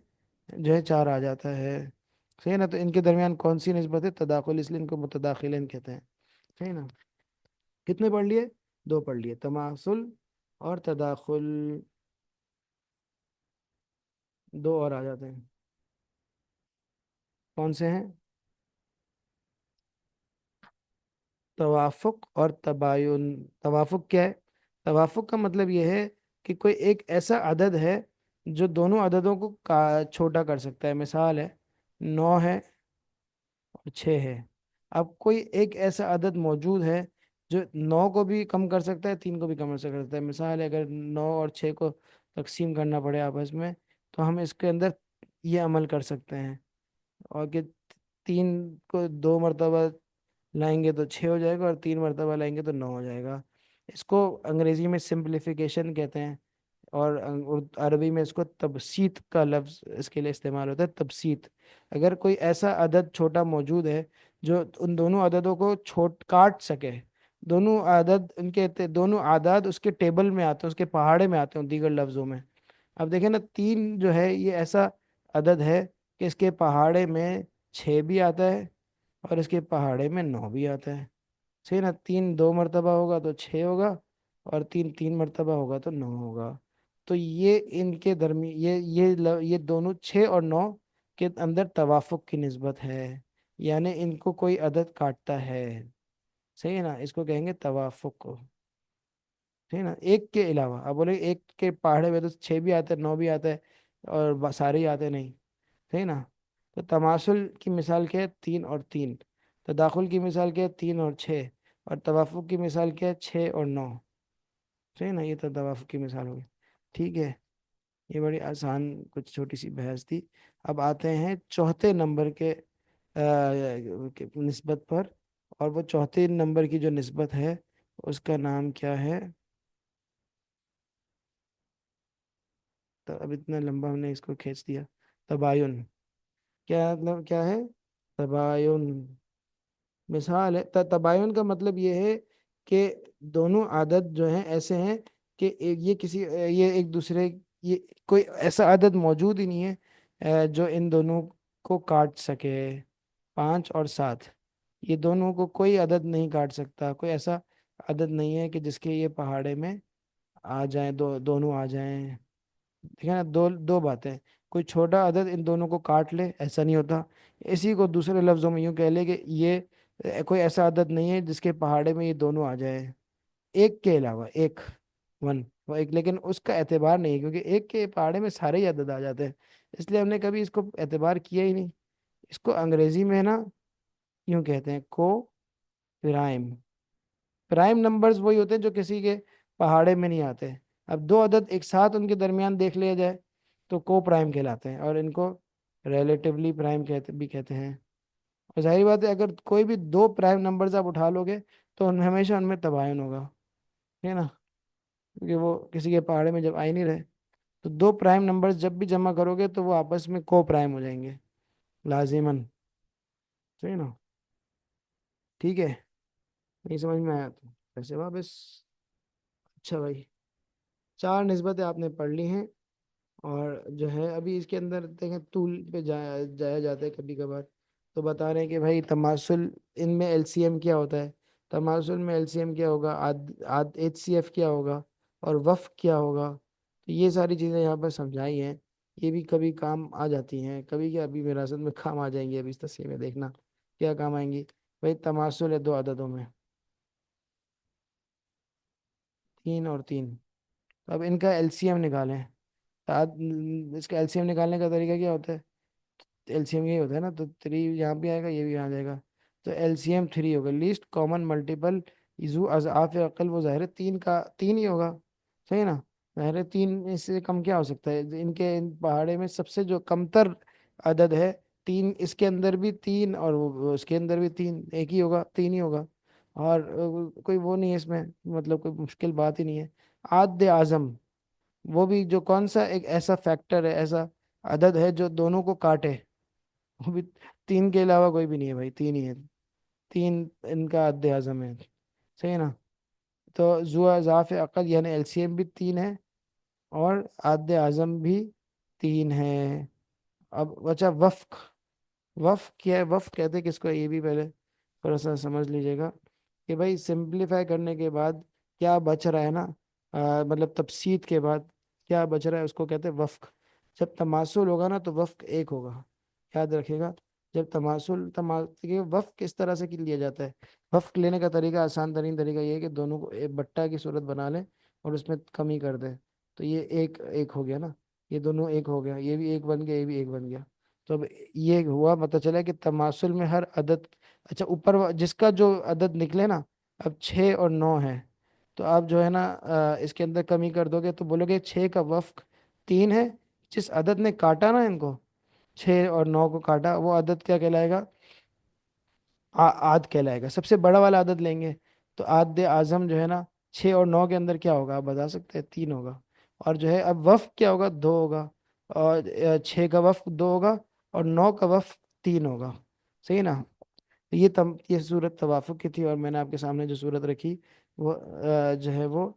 جو ہے 4 آ جاتا ہے، صحیح نا؟ تو ان کے درمیان کون سی نسبت ہے؟ تداخل، اس لیے ان کو متداخلین کہتے ہیں، صحیح نا؟ کتنے پڑھ لیے؟ 2 پڑھ لیے، تماثل اور تداخل، 2 اور آ جاتے ہیں، کون سے ہیں؟ توافق اور تباین۔ توافق کیا ہے؟ توافق کا مطلب یہ ہے کہ کوئی ایک ایسا عدد ہے جو دونوں عددوں کو چھوٹا کر سکتا ہے، مثال ہے 9 ہے اور 6 ہے۔ اب کوئی ایک ایسا عدد موجود ہے جو 9 کو بھی کم کر سکتا ہے، 3 کو بھی کم کر سکتا ہے، مثال ہے اگر 9 اور 6 کو تقسیم کرنا پڑے آپس میں، تو ہم اس کے اندر یہ عمل کر سکتے ہیں، اور کہ 3 کو 2 مرتبہ لائیں گے تو 6 ہو جائے گا، اور 3 مرتبہ لائیں گے تو 9 ہو جائے گا۔ اس کو انگریزی میں سمپلیفیکیشن کہتے ہیں، اور عربی میں اس کو تبسیط کا لفظ اس کے لیے استعمال ہوتا ہے، تبسیط۔ اگر کوئی ایسا عدد چھوٹا موجود ہے جو ان دونوں عددوں کو کاٹ سکے، دونوں اعداد اس کے ٹیبل میں آتے ہیں، اس کے پہاڑے میں آتے ہیں دیگر لفظوں میں۔ اب دیکھیں نا، 3 جو ہے یہ ایسا عدد ہے کہ اس کے پہاڑے میں 6 بھی آتا ہے، اور اس کے پہاڑے میں 9 بھی آتا ہے، صحیح نا؟ 3 2 مرتبہ ہوگا تو 6 ہوگا، اور 3 3 مرتبہ ہوگا تو 9 ہوگا۔ تو یہ ان کے درمیان یہ دونوں 6 اور 9 کے اندر توافق کی نسبت ہے، یعنی ان کو کوئی عدد کاٹتا ہے، صحیح ہے نا؟ اس کو کہیں گے توافق، ٹھیک نا؟ ایک کے علاوہ اب بولے ایک کے پہاڑے میں تو 6 بھی آتا ہے، 9 بھی آتا ہے، اور سارے ہی آتے نہیں، صحیح نا؟ تو تماثل کی مثال کیا ہے؟ 3 اور 3۔ تداخل کی مثال کیا ہے؟ 3 اور 6۔ اور توافق کی مثال کیا ہے؟ 6 اور 9، صحیح نا؟ یہ تو توافق کی مثال ہوگی، ٹھیک ہے؟ یہ بڑی آسان کچھ چھوٹی سی بحث تھی۔ اب آتے ہیں چوتھے نمبر کے نسبت پر، اور وہ چوتھے نمبر کی جو نسبت ہے اس کا نام کیا ہے؟ تو اب اتنا لمبا ہم نے اس کو کھینچ دیا۔ تباین، کیا مطلب کیا ہے؟ تباین مثال ہے، تباین کا مطلب یہ ہے کہ دونوں عدد جو ہیں ایسے ہیں کہ یہ ایک دوسرے، یہ کوئی ایسا عدد موجود ہی نہیں ہے جو ان دونوں کو کاٹ سکے۔ 5 اور 7، یہ دونوں کو کوئی عدد نہیں کاٹ سکتا، کوئی ایسا عدد نہیں ہے کہ جس کے یہ پہاڑے میں آ جائیں، دونوں آ جائیں، ٹھیک ہے نا؟ دو دو باتیں، کوئی چھوٹا عدد ان دونوں کو کاٹ لے، ایسا نہیں ہوتا۔ اسی کو دوسرے لفظوں میں یوں کہہ لے کہ یہ کوئی ایسا عدد نہیں ہے جس کے پہاڑے میں یہ دونوں آ جائیں، ایک کے علاوہ، ایک، ون، وہ ایک، لیکن اس کا اعتبار نہیں ہے کیونکہ ایک کے پہاڑے میں سارے ہی عدد آ جاتے ہیں، اس لیے ہم نے کبھی اس کو اعتبار کیا ہی نہیں۔ اس کو انگریزی میں نا یوں کہتے ہیں، کو پرائم۔ پرائم نمبرز وہی ہوتے ہیں جو کسی کے پہاڑے میں نہیں آتے۔ اب 2 عدد ایک ساتھ ان کے درمیان دیکھ لیا جائے تو کو پرائم کہلاتے ہیں، اور ان کو ریلیٹیولی پرائم کہتے ہیں۔ اور ظاہری بات ہے اگر کوئی بھی 2 پرائم نمبرز آپ اٹھا لو گے تو ہمیشہ ان میں تباین ہوگا، ہے نا؟ کیونکہ وہ کسی کے پہاڑے میں جب آ ہی نہیں رہے، تو 2 پرائم نمبرز جب بھی جمع کرو گے تو وہ آپس میں کو پرائم ہو جائیں گے لازماً، صحیح نا؟ ٹھیک ہے؟ نہیں سمجھ میں آیا تو ایسے واپس؟ اچھا بھائی، 4 نسبتیں آپ نے پڑھ لی ہیں، اور جو ہے ابھی اس کے اندر دیکھیں طول پہ جایا جاتا ہے کبھی کبھار، تو بتا رہے ہیں کہ بھائی تماثل، ان میں ایل سی ایم کیا ہوتا ہے؟ تماثل میں ایل سی ایم کیا ہوگا؟ ایچ سی ایف کیا ہوگا؟ اور وفق کیا ہوگا؟ تو یہ ساری چیزیں یہاں پر سمجھائی ہیں، یہ بھی کبھی کام آ جاتی ہیں، کبھی کیا ابھی وراثت میں کام آ جائیں گی، ابھی اس تصحیح میں دیکھنا کیا کام آئیں گی۔ بھائی تماثل ہے 2 عددوں میں، 3 اور 3، اب ان کا ایل سی ایم نکالیں۔ اس کا ایل سی ایم نکالنے کا طریقہ کیا ہوتا ہے؟ ایل سی ایم یہی ہوتا ہے نا، تو 3 یہاں بھی آئے گا، یہ بھی یہاں آ جائے گا، تو ایل سی ایم 3 ہوگا، لیسٹ کامن ملٹیپل ذو اضعاف عقل وہ ظاہر ہے تین کا تین ہی ہوگا، صحیح نا؟ ظاہر ہے تین، اس سے کم کیا ہو سکتا ہے؟ ان پہاڑے میں سب سے جو کمتر عدد ہے تین، اس کے اندر بھی تین اور اس کے اندر بھی تین، ایک ہی ہوگا، تین ہی ہوگا، اور کوئی وہ نہیں ہے اس میں، مطلب کوئی مشکل بات ہی نہیں ہے۔ عاد اعظم وہ بھی جو کون سا ایک ایسا فیکٹر ہے، ایسا عدد ہے جو دونوں کو کاٹے، وہ بھی تین کے علاوہ کوئی بھی نہیں ہے بھائی، تین ہی ہے، تین ان کا عد اعظم ہے، صحیح نا؟ تو ذو اضعاف عقل یعنی ایل سی ایم بھی تین ہے، اور عد اعظم بھی تین ہے۔ اب بچا وفق، وفق کیا ہے؟ وفق کہتے ہیں کس کو، یہ بھی پہلے تھوڑا سا سمجھ لیجیے گا کہ بھائی سمپلیفائی کرنے کے بعد کیا بچ رہا ہے نا، مطلب تبسیط کے بعد کیا بچ رہا ہے اس کو کہتے ہیں وفق۔ جب تماثل ہوگا نا تو وفق ایک ہوگا، یاد رکھیے گا۔ جب کہ وفق کس طرح سے لیا جاتا ہے؟ وفق لینے کا طریقہ، آسان ترین طریقہ یہ ہے کہ دونوں کو ایک بٹا کی صورت بنا لیں اور اس میں کمی کر دیں، تو یہ ایک ایک ہو گیا نا، یہ دونوں ایک ہو گیا، یہ بھی ایک بن گیا، یہ بھی ایک بن گیا۔ تو اب یہ ہوا، پتہ چلا کہ تماثل میں ہر عدد، اچھا اوپر جس کا جو عدد نکلے نا، اب 6 اور 9 ہے، تو آپ جو ہے نا اس کے اندر کمی کر دو گے تو بولو گے 6 کا وفق 3 ہے، جس عدد نے کاٹا نا ان کو، 6 اور 9 کو کاٹا، وہ عدد کیا کہلائے گا؟ عاد کہلائے گا۔ سب سے بڑا والا عدد لیں گے تو عاد اعظم جو ہے نا 6 اور 9 کے اندر کیا ہوگا آپ بتا سکتے ہیں؟ 3 ہوگا، اور جو ہے اب وفق کیا ہوگا؟ 2 ہوگا، اور 6 کا وفق 2 ہوگا، اور 9 کا وفق 3 ہوگا، صحیح نا؟ یہ صورت توافق کی تھی، اور میں نے آپ کے سامنے جو صورت رکھی وہ جو ہے وہ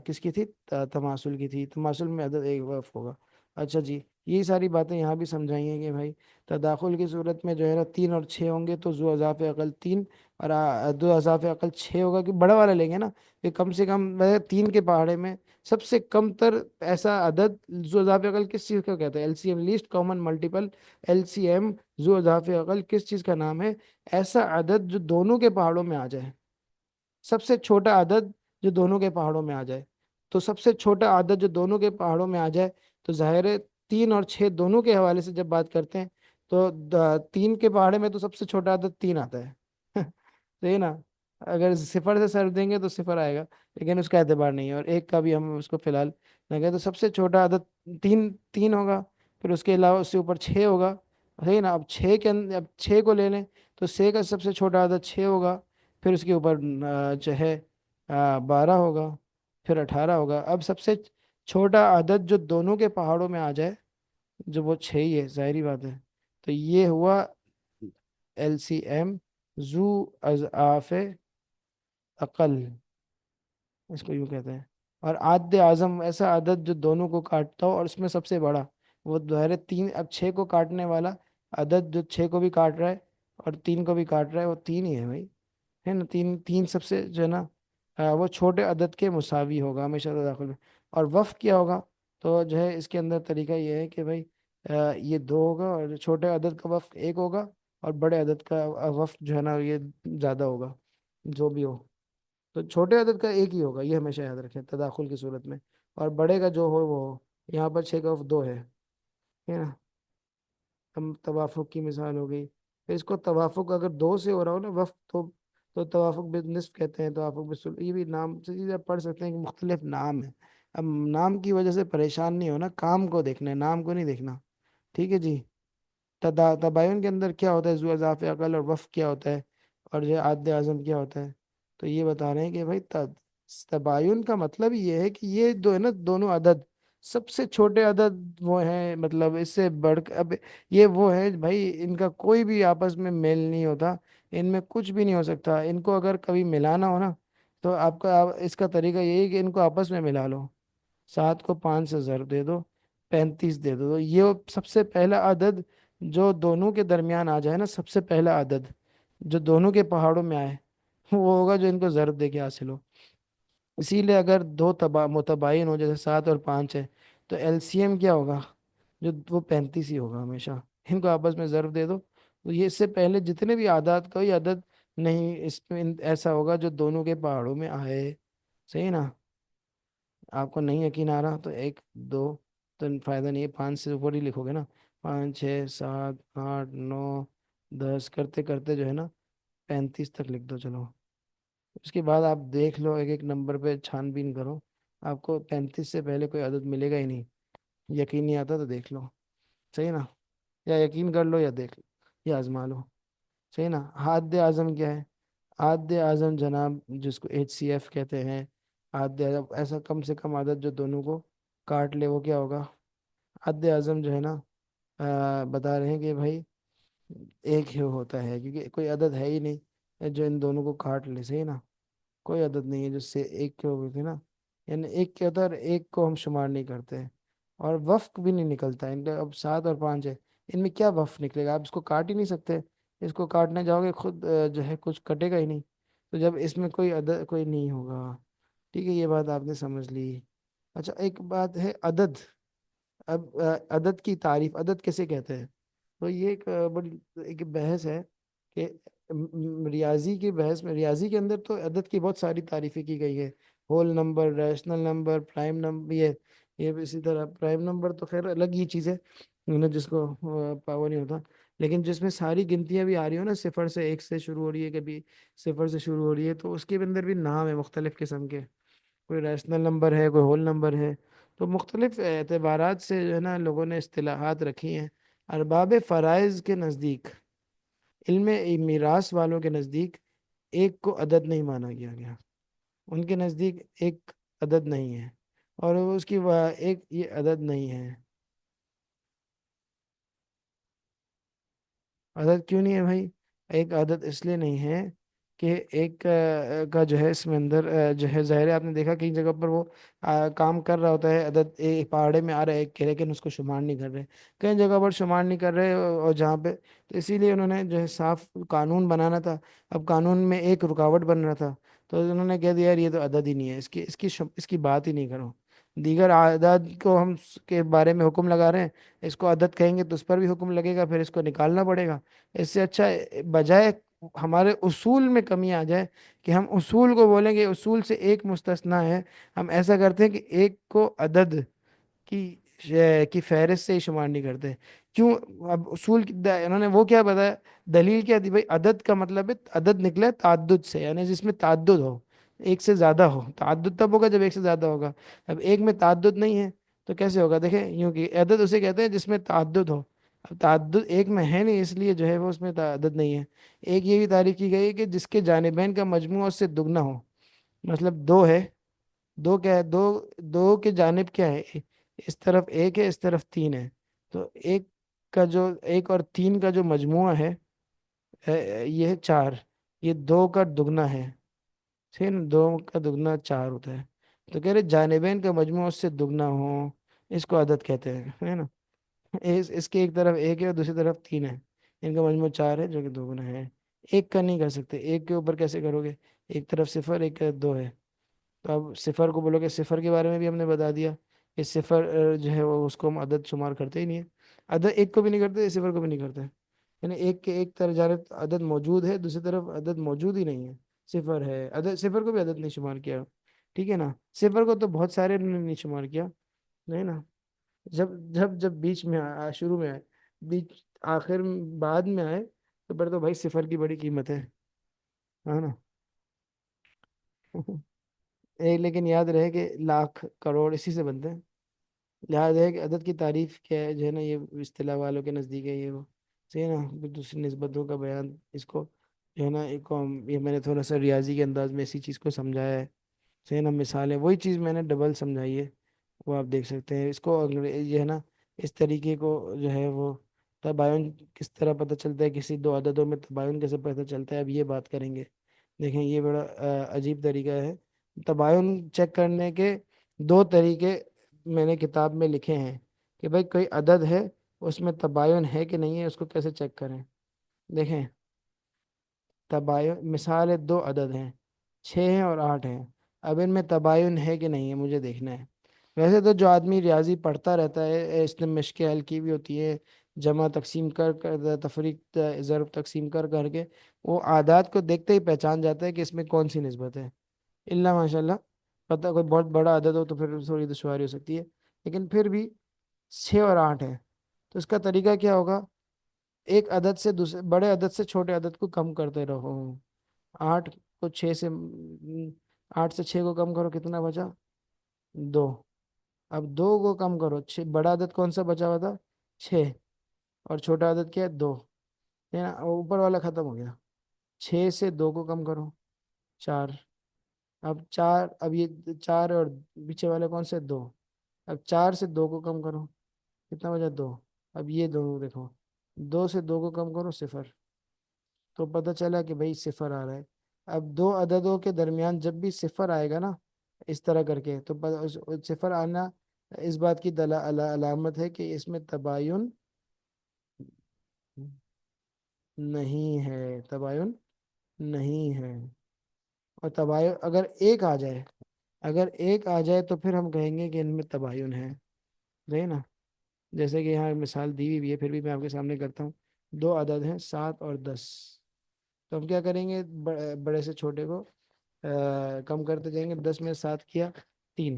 کس کی تھی؟ تماثل کی تھی، تماثل میں عدد ایک وقف ہوگا۔ اچھا جی، یہی ساری باتیں یہاں بھی سمجھائی ہیں کہ بھائی تداخل کی صورت میں جو ہے نا 3 اور 6 ہوں گے تو ذو اضافہ عقل 3، اور دو اضافہ عقل 6 ہوگا، کہ بڑا والا لیں گے نا، کہ کم سے کم 3 کے پہاڑے میں سب سے کم تر ایسا عدد ذو اضافہ عقل کس چیز کا کہتے ہیں؟ L C M, least common multiple, L C M ذو اضافہ عقل کس چیز کا نام ہے؟ ایسا عدد جو دونوں کے پہاڑوں میں آ جائے، سب سے چھوٹا عدد جو دونوں کے پہاڑوں میں آ جائے۔ تو سب سے چھوٹا عدد جو دونوں کے پہاڑوں میں آ جائے، تو ظاہر ہے 3 اور 6 دونوں کے حوالے سے جب بات کرتے ہیں تو 3 کے پہاڑے میں تو سب سے چھوٹا عدد 3 آتا ہے صحیح نا؟ اگر صفر سے سر دیں گے تو صفر آئے گا، لیکن اس کا اعتبار نہیں ہے، اور ایک کا بھی ہم اس کو فی الحال نہ کہیں، تو سب سے چھوٹا عدد تین تین ہوگا، پھر اس کے علاوہ اس سے اوپر 6 ہوگا، صحیح نا؟ اب 6 کے اندر، اب 6 کو لے لیں تو 6 کا سب سے چھوٹا عدد 6 ہوگا، پھر اس کے اوپر جو ہے 12 ہوگا، پھر 18 ہوگا۔ اب سب سے چھوٹا عدد جو دونوں کے پہاڑوں میں آ جائے، جو وہ 6 ہی ہے، ظاہری بات ہے، تو یہ ہوا ایل سی ایم ذو اضعاف عقل، اس کو یوں کہتے ہیں۔ اور عد اعظم ایسا عدد جو دونوں کو کاٹتا ہو اور اس میں سب سے بڑا، وہ ظاہر ہے 3، اب 6 کو کاٹنے والا عدد جو 6 کو بھی کاٹ رہا ہے اور 3 کو بھی کاٹ رہا ہے، وہ 3 ہی ہے بھائی، ہے نا؟ تین تین سب سے جو ہے نا وہ چھوٹے عدد کے مساوی ہوگا ہمیشہ تداخل میں۔ اور وفق کیا ہوگا؟ تو جو ہے اس کے اندر طریقہ یہ ہے کہ بھائی یہ 2 ہوگا، اور چھوٹے عدد کا وفق 1 ہوگا، اور بڑے عدد کا وفق جو ہے نا یہ زیادہ ہوگا، جو بھی ہو، تو چھوٹے عدد کا 1 ہی ہوگا، یہ ہمیشہ یاد رکھیں تداخل کی صورت میں، اور بڑے کا جو ہو وہ ہو۔ یہاں پر 6 کا وفق 2 ہے نا؟ توافق کی مثال ہو گئی۔ پھر اس کو توافق اگر 2 سے ہو رہا ہو نا وفق، تو توافق بالنصف کہتے ہیں، توافق بالثلث، یہ بھی نام سے چیزیں آپ پڑھ سکتے ہیں کہ مختلف نام ہیں۔ اب نام کی وجہ سے پریشان نہیں ہونا، کام کو دیکھنا ہے، نام کو نہیں دیکھنا، ٹھیک ہے جی؟ تباین کے اندر کیا ہوتا ہے؟ ذو اضافہ عقل اور وفق کیا ہوتا ہے، اور جو عاد اعظم کیا ہوتا ہے؟ تو یہ بتا رہے ہیں کہ بھائی تباین کا مطلب یہ ہے کہ یہ دو ہے نا، دونوں عدد سب سے چھوٹے عدد وہ ہیں، مطلب اس سے بڑھ کر اب یہ وہ ہے بھائی، ان کا کوئی بھی آپس میں میل نہیں ہوتا، ان میں کچھ بھی نہیں ہو سکتا، ان کو اگر کبھی ملانا ہو نا تو اس کا طریقہ یہی ہے کہ ان کو آپس میں ملا لو، 7 کو 5 سے ضرب دے دو، 35 دے دو، تو یہ سب سے پہلا عدد جو دونوں کے درمیان آ جائے نا، سب سے پہلا عدد جو دونوں کے پہاڑوں میں آئے وہ ہوگا جو ان کو ضرب دے کے حاصل ہو۔ اسی لیے اگر دو متباین ہو، جیسے 7 اور 5 ہے، تو ایل سی ایم کیا ہوگا؟ جو وہ 35 ہی ہوگا ہمیشہ، ان کو آپس میں ضرب دے دو، تو یہ اس سے پہلے جتنے بھی اعداد کوئی عدد نہیں اس میں ایسا ہوگا جو دونوں کے پہاڑوں میں آئے، صحیح نا؟ آپ کو نہیں یقین آ رہا تو 1 2 تو فائدہ نہیں ہے، 5 سے اوپر ہی لکھو گے نا، 5 6 7 8 9 10 کرتے کرتے جو ہے نا 35 تک لکھ دو، چلو اس کے بعد آپ دیکھ لو، ایک ایک نمبر پہ چھان بین کرو، آپ کو 35 سے پہلے کوئی عدد ملے گا ہی نہیں۔ یقین نہیں آتا تو دیکھ لو، صحیح نا؟ یا یقین کر لو یا دیکھ لو یا آزما لو، صحیح نا؟ حاد اعظم کیا ہے؟ حاد اعظم جناب جس کو HCF کہتے ہیں، حاد اعظم ایسا کم سے کم عدد جو دونوں کو کاٹ لے، وہ کیا ہوگا؟ حد اعظم جو ہے نا، بتا رہے ہیں کہ بھائی ایک ہی ہوتا ہے، کیونکہ کوئی عدد ہے ہی نہیں جو ان دونوں کو کاٹ لے، صحیح نا؟ کوئی عدد نہیں ہے جس سے ایک کے ہو گئے تھے نا، یعنی ایک کے ہوتا ہے اور ایک کو ہم شمار نہیں کرتے ہیں، اور وفق بھی نہیں نکلتا ہے ان کا۔ اب 7 اور 5 ہے، ان میں کیا وفق نکلے گا؟ آپ اس کو کاٹ ہی نہیں سکتے، اس کو کاٹنے جاؤ گے خود جو ہے کچھ کٹے گا ہی نہیں، تو جب اس میں کوئی عدد کوئی نہیں ہوگا، ٹھیک ہے؟ یہ بات آپ نے سمجھ لی۔ اچھا ایک بات ہے عدد، اب عدد کی تعریف، عدد کیسے کہتے ہیں؟ تو یہ ایک بڑی ایک بحث ہے کہ ریاضی کی بحث میں، ریاضی کے اندر تو عدد کی بہت ساری تعریفیں کی گئی ہے، whole number, rational number, prime number, یہ بھی اسی طرح پرائم نمبر تو خیر الگ ہی چیز ہے، جس کو پاور نہیں ہوتا، لیکن جس میں ساری گنتیاں بھی آ رہی ہو نا، صفر سے، ایک سے شروع ہو رہی ہے، کبھی صفر سے شروع ہو رہی ہے، تو اس کے اندر بھی نام ہے مختلف قسم کے، کوئی ریشنل نمبر ہے، کوئی ہول نمبر ہے، تو مختلف اعتبارات سے جو ہے نا لوگوں نے اصطلاحات رکھی ہیں۔ ارباب فرائض کے نزدیک، علم میراث والوں کے نزدیک، ایک کو عدد نہیں مانا گیا گیا، ان کے نزدیک ایک عدد نہیں ہے، اور اس کی ایک یہ عدد نہیں ہے۔ عدد کیوں نہیں ہے بھائی؟ ایک عدد اس لیے نہیں ہے کہ ایک کا جو ہے اس میں اندر جو ہے ظاہر ہے، آپ نے دیکھا کئی جگہ پر وہ کام کر رہا ہوتا ہے، عدد ایک پہاڑے میں آ رہا ہے ایک کے، لیکن اس کو شمار نہیں کر رہے، کئی جگہ پر شمار نہیں کر رہے، اور جہاں پہ تو اسی لیے انہوں نے جو ہے صاف قانون بنانا تھا، اب قانون میں ایک رکاوٹ بن رہا تھا، تو انہوں نے کہہ دیا یار یہ تو عدد ہی نہیں ہے، اس کی بات ہی نہیں کرو، دیگر اعداد کو ہم کے بارے میں حکم لگا رہے ہیں، اس کو عدد کہیں گے تو اس پر بھی حکم لگے گا، پھر اس کو نکالنا پڑے گا، اس سے اچھا بجائے ہمارے اصول میں کمی آ جائے کہ ہم اصول کو بولیں گے اصول سے ایک مستثنا ہے، ہم ایسا کرتے ہیں کہ ایک کو عدد کی کی فہرست سے ہی شمار نہیں کرتے۔ کیوں؟ اب اصول انہوں نے وہ کیا بتایا، دلیل کیا دی بھائی؟ عدد کا مطلب ہے، عدد نکلا ہے تعدد سے، یعنی جس میں تعدد ہو، ایک سے زیادہ ہو، تعدد تب ہوگا جب ایک سے زیادہ ہوگا، اب ایک میں تعدد نہیں ہے تو کیسے ہوگا؟ دیکھیں یوں کہ عدد اسے کہتے ہیں جس میں تعدد ہو، اب تعدد ایک میں ہے نہیں، اس لیے جو ہے وہ اس میں تعدد نہیں ہے۔ ایک یہ بھی تعریف کی گئی ہے کہ جس کے جانبین کا مجموع اس سے دگنا ہو، مطلب دو ہے، دو کیا ہے؟ دو، دو کے جانب کیا ہے؟ اس طرف ایک ہے، اس طرف تین ہے، تو ایک کا جو ایک اور تین کا جو مجموعہ ہے یہ ہے 4، یہ دو کا دگنا ہے، ٹھیک ہے نا؟ دو کا دگنا 4 ہوتا ہے، تو کہہ رہے جانبین کا مجموعہ اس سے دگنا ہو، اس کو عدد کہتے ہیں، ہے نا؟ اس کے ایک طرف ایک ہے اور دوسری طرف تین ہے، ان کا مجموع 4 ہے جو کہ دوگنا ہے، ایک کا نہیں کر سکتے، ایک کے اوپر کیسے کرو گے؟ ایک طرف صفر، ایک طرف دو ہے، تو اب صفر کو بولو گے، صفر کے بارے میں بھی ہم نے بتا دیا کہ صفر جو ہے وہ اس کو ہم عدد شمار کرتے ہی نہیں ہے، عدد ایک کو بھی نہیں کرتے، صفر کو بھی نہیں کرتے، یعنی ایک کے ایک طرف جانب عدد موجود ہے، دوسری طرف عدد موجود ہی نہیں ہے، صفر ہے، عدد صفر کو بھی عدد نہیں شمار کیا، ٹھیک ہے نا؟ صفر کو تو بہت سارے نے نہیں شمار کیا، نہیں نا؟ جب جب جب بیچ میں شروع میں آئے، بیچ آخر بعد میں آئے، تو پھر تو بھائی صفر کی بڑی قیمت ہے نا؟ لیکن یاد رہے کہ لاکھ کروڑ اسی سے بنتے ہیں، لہٰذا ہے کہ عدد کی تعریف کیا ہے جو ہے نا، یہ اصطلاح والوں کے نزدیک ہے یہ وہ، صحیح ہے نا؟ پھر دوسری نسبتوں کا بیان، اس کو جو ہے نا ایک کو یہ میں نے تھوڑا سا ریاضی کے انداز میں اسی چیز کو سمجھایا ہے، صحیح ہے نا؟ مثال ہے، وہی چیز میں نے ڈبل سمجھائی ہے، وہ آپ دیکھ سکتے ہیں، اس کو یہ ہے نا اس طریقے کو جو ہے وہ تباین کس طرح پتہ چلتا ہے، کسی دو عددوں میں تباین کیسے پتہ چلتا ہے، اب یہ بات کریں گے، دیکھیں یہ بڑا عجیب طریقہ ہے، تباین چیک کرنے کے دو طریقے میں نے کتاب میں لکھے ہیں، کہ بھائی کوئی عدد ہے اس میں تباین ہے کہ نہیں ہے، اس کو کیسے چیک کریں؟ دیکھیں تباین، مثال ہے، دو عدد ہیں، 6 ہیں اور 8 ہیں، اب ان میں تباین ہے کہ نہیں ہے مجھے دیکھنا ہے۔ ویسے تو جو آدمی ریاضی پڑھتا رہتا ہے، اس نے مشقیں حل کی بھی ہوتی ہے، جمع تقسیم کر تفریق ضرب تقسیم کر کے وہ اعداد کو دیکھتے ہی پہچان جاتا ہے کہ اس میں کون سی نسبت ہے، اللہ ماشاء اللہ، پتہ کوئی بہت بڑا عدد ہو تو پھر تھوڑی دشواری ہو سکتی ہے، لیکن پھر بھی 6 اور 8 ہے، تو اس کا طریقہ کیا ہوگا؟ ایک عدد سے دوسرے بڑے عدد سے چھوٹے عدد کو کم کرتے رہو، 8 کو 8 سے 6 کو کم کرو کتنا بچا؟ 2۔ اب 2 کو کم کرو، بڑا عدد کون سا بچا ہوا تھا؟ 6۔ اور چھوٹا عدد کیا ہے؟ 2۔ ہے نا، اوپر والا ختم ہو گیا۔ 6 سے 2 کو کم کرو، 4۔ اب 4، اب یہ 4 اور پیچھے والے کون سے؟ 2۔ اب 4 سے 2 کو کم کرو، کتنا بچا؟ 2۔ اب یہ دونوں دیکھو، 2 سے 2 کو کم کرو، 0۔ تو پتہ چلا کہ بھائی 0 آ رہا ہے۔ اب دو عددوں کے درمیان جب بھی 0 آئے گا نا، اس طرح کر کے، تو 0 آنا اس بات کی علامت ہے کہ اس میں تباین نہیں ہے، تباین نہیں ہے۔ اور تباین اگر ایک آ جائے، اگر ایک آ جائے تو پھر ہم کہیں گے کہ ان میں تباین ہے، صحیح نا؟ جیسے کہ یہاں مثال دی ہوئی ہے، پھر بھی میں آپ کے سامنے کرتا ہوں۔ دو عدد ہیں 7 اور 10، تو ہم کیا کریں گے؟ بڑے سے چھوٹے کو کم کرتے جائیں گے۔ 10 میں 7 کیا 3،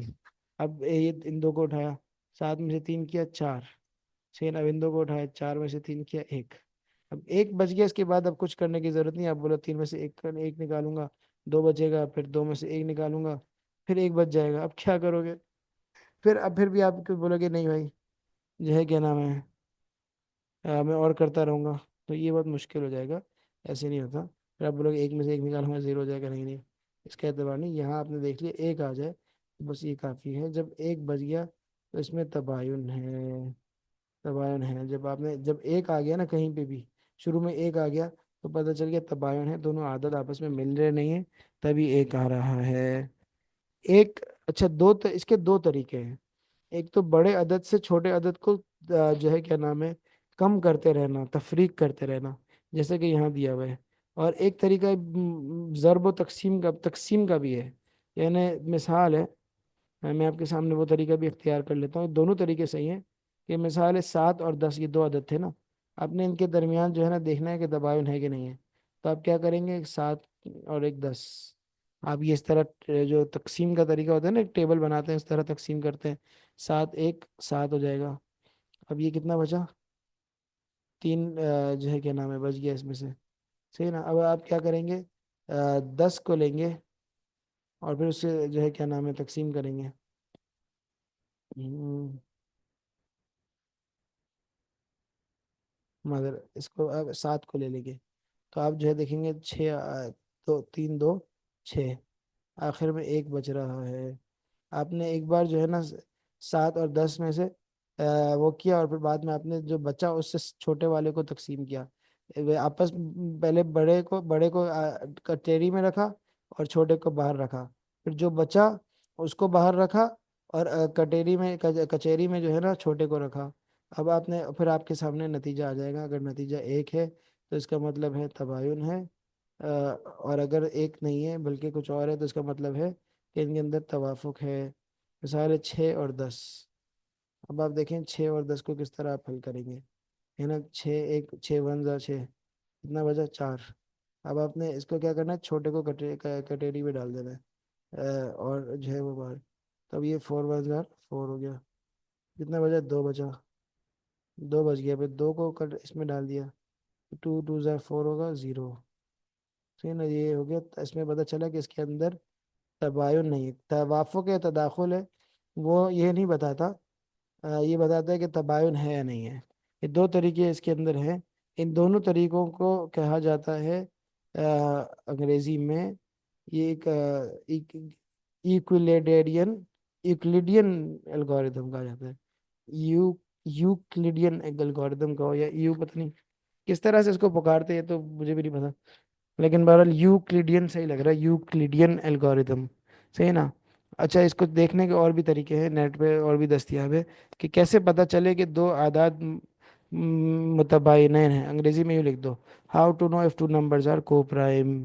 اب یہ ان دو کو اٹھایا، 7 میں سے 3 کیا 4، 6۔ اب ان دو کو اٹھایا، 4 میں سے 3 کیا 1۔ اب ایک بچ گیا، اس کے بعد اب کچھ کرنے کی ضرورت نہیں، آپ بولو 3 میں سے ایک نکالوں گا، 2 بچے گا، پھر 2 میں سے 1 نکالوں گا، پھر 1 بچ جائے گا۔ اب کیا کرو گے؟ پھر بھی آپ بولو گے نہیں بھائی، جو ہے کیا نام ہے، میں اور کرتا رہوں گا، تو یہ بہت مشکل ہو جائے گا، ایسے نہیں ہوتا۔ پھر آپ بولو گے 1 میں سے 1 نکالوں گا 0 ہو جائے گا، نہیں نہیں، اس کا اعتبار نہیں۔ یہاں آپ نے دیکھ لیا ایک آ جائے بس یہ کافی ہے۔ جب ایک بچ گیا تو اس میں تباین ہے، تباین ہے۔ جب ایک آ گیا نا کہیں پہ بھی، شروع میں ایک آ گیا تو پتہ چل گیا تباین ہے، دونوں عدد آپس میں مل رہے نہیں ہیں، تبھی ایک آ رہا ہے۔ ایک اچھا، اس کے دو طریقے ہیں۔ ایک تو بڑے عدد سے چھوٹے عدد کو جو ہے کیا نام ہے، کم کرتے رہنا، تفریق کرتے رہنا، جیسے کہ یہاں دیا ہوا ہے۔ اور ایک طریقہ ضرب و تقسیم کا بھی ہے، یعنی مثال ہے، میں آپ کے سامنے وہ طریقہ بھی اختیار کر لیتا ہوں، دونوں طریقے صحیح ہیں۔ کہ مثال ہے 7 اور 10، یہ دو عدد تھے نا، آپ نے ان کے درمیان جو ہے نا دیکھنا ہے کہ تباین ہے کہ نہیں ہے، تو آپ کیا کریں گے؟ 7 اور ایک 10، آپ یہ اس طرح جو تقسیم کا طریقہ ہوتا ہے نا، ایک ٹیبل بناتے ہیں، اس طرح تقسیم کرتے ہیں، 7 ایک 7 ہو جائے گا۔ اب یہ کتنا بچا؟ 3 جو ہے کیا نام ہے بچ گیا اس میں سے، صحیح نا؟ اب آپ کیا کریں گے؟ 10 کو لیں گے اور پھر اس سے جو ہے کیا نام ہے تقسیم کریں گے۔ ہم، مگر اس کو اب 7 کو لے لیں گے، تو آپ جو ہے دیکھیں گے 6، 3 2 6، آخر میں ایک بچ رہا ہے۔ آپ نے ایک بار جو ہے نا 7 اور 10 میں سے وہ کیا، اور پھر بعد میں آپ نے جو بچا اس سے چھوٹے والے کو تقسیم کیا، آپس پہلے بڑے کو کٹیری میں رکھا اور چھوٹے کو باہر رکھا، پھر جو بچا اس کو باہر رکھا، اور کچہری میں جو ہے نا چھوٹے کو رکھا۔ اب آپ نے پھر آپ کے سامنے نتیجہ آ جائے گا، اگر نتیجہ ایک ہے تو اس کا مطلب ہے تباین ہے، اور اگر ایک نہیں ہے بلکہ کچھ اور ہے تو اس کا مطلب ہے کہ ان کے اندر توافق ہے۔ مثال ہے 6 اور 10، اب آپ دیکھیں 6 اور 10 کو کس طرح آپ حل کریں گے، ہے نا؟ 6 1 6، کتنا بجا؟ 4۔ اب آپ نے اس کو کیا کرنا ہے؟ چھوٹے کو کٹیری میں ڈال دینا ہے، اور جو ہے وہ باہر، تب یہ 4 1 4 ہو گیا، کتنا بجا؟ 2 بچا، 2 بچ گیا، پھر 2 کو اس میں ڈال دیا، 2 2 4 ہوگا 0، ٹھیک نا؟ یہ ہو گیا، اس میں پتہ چلا کہ اس کے اندر تباین نہیں ہے، توافق یا تداخل ہے، وہ یہ نہیں بتاتا، یہ بتاتا ہے کہ تباین ہے یا نہیں ہے۔ یہ دو طریقے اس کے اندر ہیں، ان دونوں طریقوں کو کہا جاتا ہے انگریزی میں، یہ ایک ایکولیڈین ایکلیڈین الگوریدم کہا جاتا ہے، یو یوکلیڈین الگوریدم کا ہو یا پتہ نہیں کس طرح سے اس کو پکارتے ہیں، تو مجھے بھی نہیں پتا، لیکن بہرحال یوکلیڈین صحیح لگ رہا ہے، یوکلیڈین الگوریدم، صحیح نا؟ اچھا، اس کو دیکھنے کے اور بھی طریقے ہیں، نیٹ پہ اور بھی دستیاب ہے کہ کیسے پتہ چلے کہ دو اعداد متباینین ہیں۔ انگریزی میں یوں لکھ دو، how to know if two numbers are coprime,